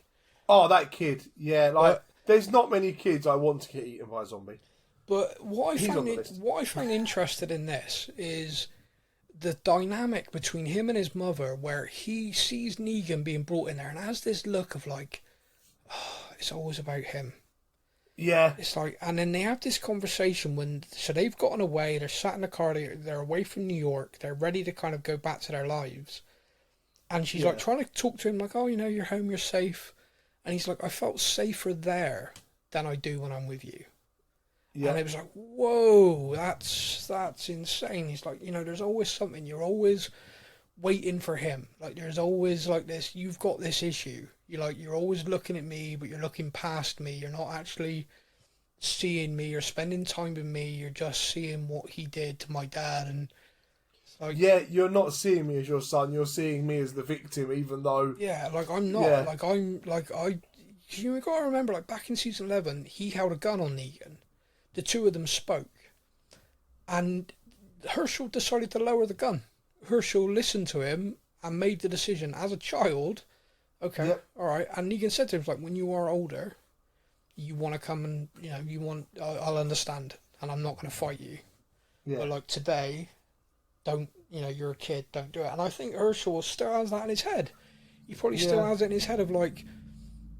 Oh, that kid. Yeah, there's not many kids I want to get eaten by a zombie. But what I find interested in this is the dynamic between him and his mother, where he sees Negan being brought in there and has this look of like, oh, it's always about him. Yeah. It's like, and then they have this conversation so they've gotten away, they're sat in the car, they're away from New York, they're ready to kind of go back to their lives. And she's like trying to talk to him like, oh, you're home, you're safe. And he's like, I felt safer there than I do when I'm with you. Yeah. And it was like, whoa, that's insane. He's like, there's always something. You're always waiting for him. Like, there's always like this, you've got this issue. You're always looking at me, but you're looking past me. You're not actually seeing me or spending time with me. You're just seeing what he did to my dad. And it's like, yeah, you're not seeing me as your son. You're seeing me as the victim, even though... Yeah, like, I'm not. Yeah. You got to remember, like, back in season 11, he held a gun on Negan. The two of them spoke. And Hershal decided to lower the gun. Hershal listened to him and made the decision as a child, okay, all right. And Negan said to him, like, when you are older, you want to come and, I'll understand, and I'm not going to fight you. Yeah. But, like, today, don't, you're a kid, don't do it. And I think Hershal still has that in his head. He probably still has it in his head of, like,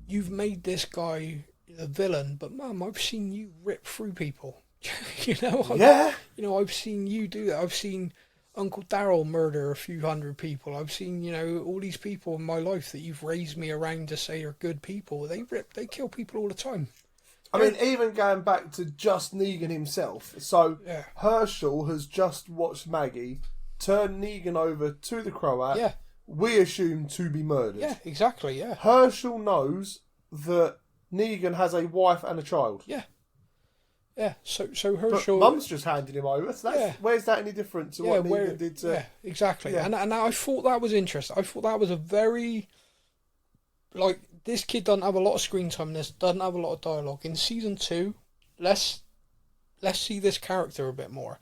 you've made this guy a villain, but Mum, I've seen you rip through people. I've seen you do that. I've seen Uncle Daryl murder a few hundred people. I've seen, all these people in my life that you've raised me around to say are good people. They kill people all the time. I mean, even going back to just Negan himself. So Hershal has just watched Maggie turn Negan over to the Croat. Yeah. We assume to be murdered. Yeah, exactly. Yeah. Hershal knows that Negan has a wife and a child. Yeah. Yeah, so Hershal... But Mum's just handed him over, so where's that any different to what Negan did to... Yeah, exactly. Yeah. And I thought that was interesting. I thought that was a very... Like, this kid doesn't have a lot of screen time in this, doesn't have a lot of dialogue. In season 2, let's see this character a bit more.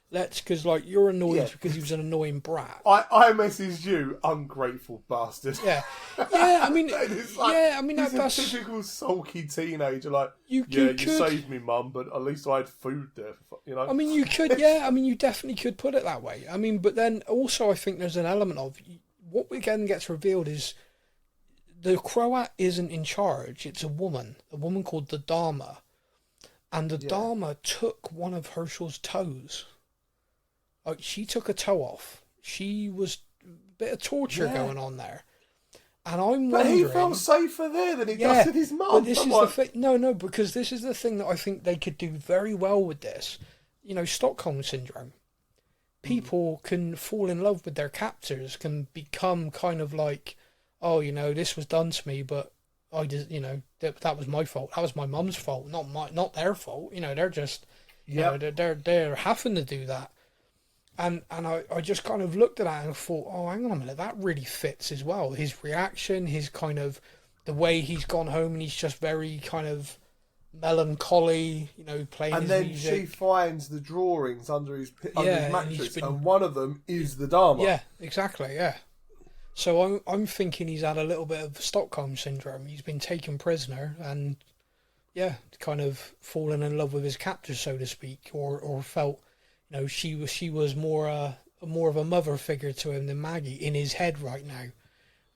Because, like, you're annoyed because he was an annoying brat. I messaged you, ungrateful bastard. Yeah. Yeah, I mean... he's that's... a typical sulky teenager, like, you saved me, Mum, but at least I had food there, I mean, you could, you definitely could put it that way. I mean, but then also I think there's an element of... What again gets revealed is the Croat isn't in charge. It's a woman called the Dharma. And the Dharma took one of Hershal's toes. Like, she took a toe off. She was a bit of torture going on there. And I'm wondering... But he felt safer there than he does with his mum. But this is the thing... No, because this is the thing that I think they could do very well with this. Stockholm Syndrome. People can fall in love with their captors, can become kind of like, oh, this was done to me, but I just, that was my fault. That was my mum's fault, not their fault. They're just, they're having to do that. And I just kind of looked at that and thought, oh, hang on a minute, that really fits as well. His reaction, his kind of, the way he's gone home and he's just very kind of melancholy, playing and his then music. she finds the drawings under his mattress, and and one of them is the Dharma. Yeah, exactly, yeah. So I'm thinking he's had a little bit of Stockholm syndrome. He's been taken prisoner and, kind of fallen in love with his captor, so to speak, or felt, she was more of a mother figure to him than Maggie in his head right now,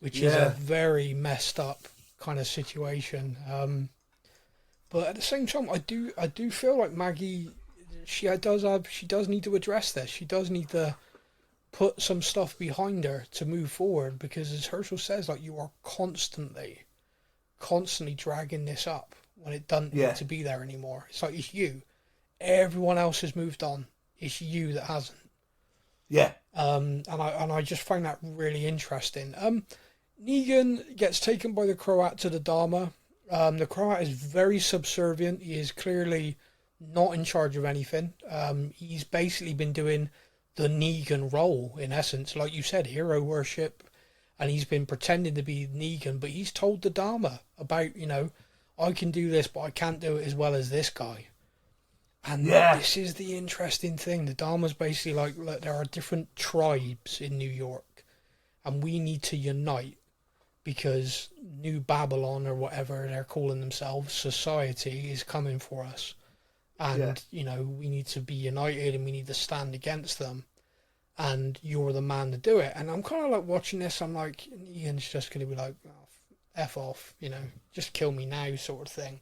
which is a very messed up kind of situation. But at the same time, I do feel like Maggie, she does need to address this. She does need to put some stuff behind her to move forward, because as Hershal says, like, you are constantly dragging this up when it doesn't need to be there anymore. It's like, it's you. Everyone else has moved on. It's you that hasn't. Yeah. And I just find that really interesting. Negan gets taken by the Croat to the Dharma. The Croat is very subservient. He is clearly not in charge of anything. He's basically been doing the Negan role, in essence, like you said, hero worship, and he's been pretending to be Negan, but he's told the Dharma about, I can do this, but I can't do it as well as this guy. And this is the interesting thing. The Dharma's basically like, look, there are different tribes in New York, and we need to unite, because New Babylon, or whatever they're calling themselves, society is coming for us. And, we need to be united and we need to stand against them. And you're the man to do it. And I'm kind of like watching this, I'm like, Negan's just going to be like, oh, F off, just kill me now sort of thing.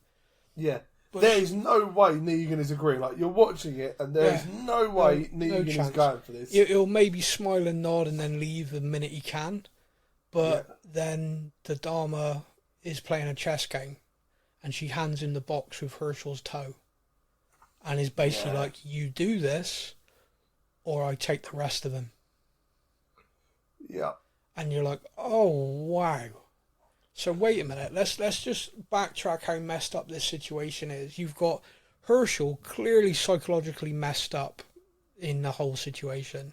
Yeah. But there is no way Negan is agreeing. Like, you're watching it and there's no way Negan is going for this. He'll maybe smile and nod and then leave the minute he can. But then the Dharma is playing a chess game and she hands him the box with Hershal's toe. And is basically like, you do this, or I take the rest of him. Yeah. And you're like, oh, wow. So wait a minute, let's just backtrack how messed up this situation is. You've got Hershal clearly psychologically messed up in the whole situation.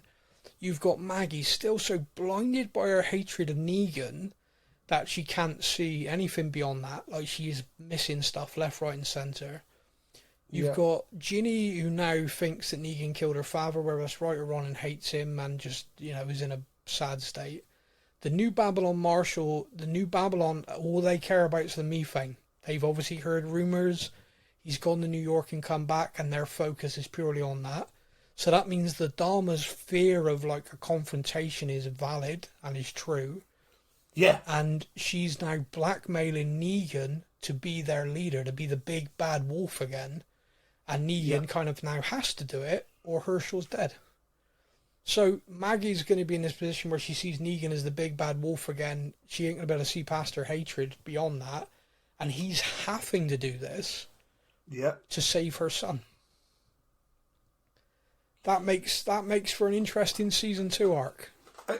You've got Maggie still so blinded by her hatred of Negan that she can't see anything beyond that. Like, she is missing stuff left, right and centre. You've got Ginny, who now thinks that Negan killed her father, whether that's right or wrong, and hates him and just, is in a sad state. The New Babylon Marshal, all they care about is the methane. They've obviously heard rumours. He's gone to New York and come back, and their focus is purely on that. So that means the Dharma's fear of, like, a confrontation is valid and is true. Yeah. And she's now blackmailing Negan to be their leader, to be the big bad wolf again. And Negan kind of now has to do it, or Hershal's dead. So Maggie's going to be in this position where she sees Negan as the big bad wolf again. She ain't going to be able to see past her hatred beyond that. And he's having to do this to save her son. That makes for an interesting season 2 arc.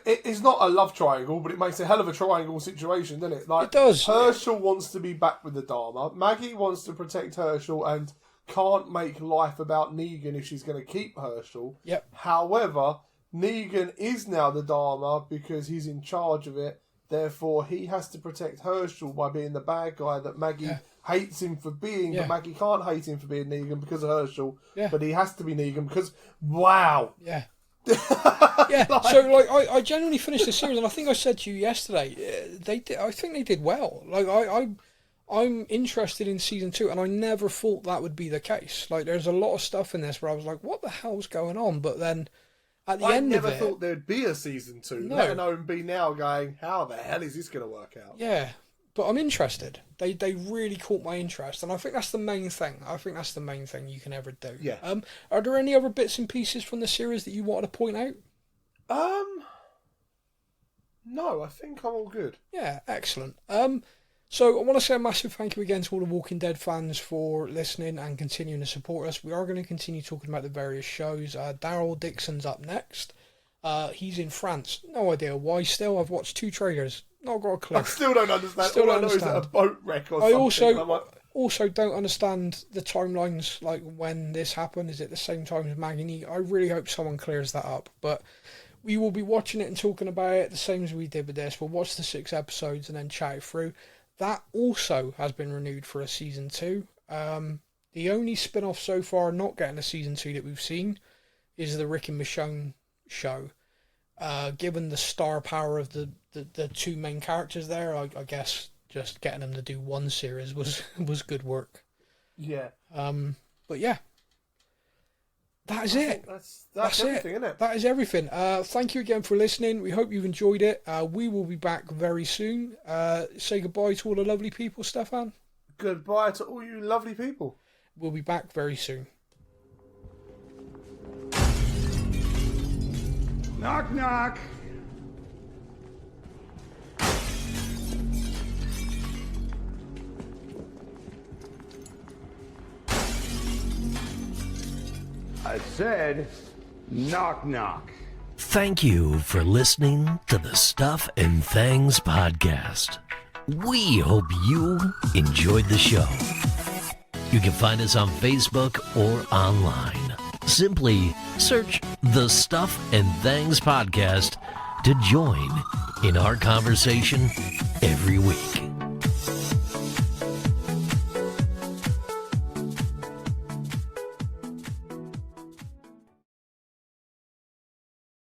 It's not a love triangle, but it makes a hell of a triangle situation, doesn't it? Like, it does. Hershal wants to be back with the Dharma. Maggie wants to protect Hershal and can't make life about Negan if she's going to keep Hershal. Yep. However, Negan is now the Dharma because he's in charge of it. Therefore, he has to protect Hershal by being the bad guy that Maggie hates him for being. But Maggie can't hate him for being Negan because of Hershal. Yeah. But he has to be Negan because, wow. Yeah. So I genuinely finished the series, and I think I said to you yesterday, I think they did well. Like, I'm interested in season 2, and I never thought that would be the case. Like, there's a lot of stuff in this where I was like, what the hell's going on? But then at the end of it, I never thought there'd be a season 2. Let alone be now going, how the hell is this going to work out? Yeah, but I'm interested. They really caught my interest, and I think that's the main thing. I think that's the main thing you can ever do. Yeah. Are there any other bits and pieces from the series that you wanted to point out? No, I think I'm all good. Yeah, excellent. So I want to say a massive thank you again to all the Walking Dead fans for listening and continuing to support us. We are going to continue talking about the various shows. Daryl Dixon's up next. He's in France. No idea why still. I've watched 2 trailers. Not got a clue. I still don't understand. Still All don't I know is that understand. a boat wreck or I something. I'm like, also don't understand the timelines, like when this happened. Is it the same time as Maggie and Negan? I really hope someone clears that up. But we will be watching it and talking about it the same as we did with this. We'll watch the 6 episodes and then chat it through. That also has been renewed for a season 2. The only spin-off so far not getting a season 2 that we've seen is the Rick and Michonne show. Given the star power of the 2 main characters there, I guess just getting them to do one series was good work. yeah. But yeah, that is it. That's everything, isn't it? That is everything. Thank you again for listening. We hope you've enjoyed it. We will be back very soon. Say goodbye to all the lovely people, Stefan. Goodbye to all you lovely people. We'll be back very soon. Knock, knock. I said, knock, knock. Thank you for listening to the Stuff and Things podcast. We hope you enjoyed the show. You can find us on Facebook or online. Simply search the Stuff and Things podcast to join in our conversation every week.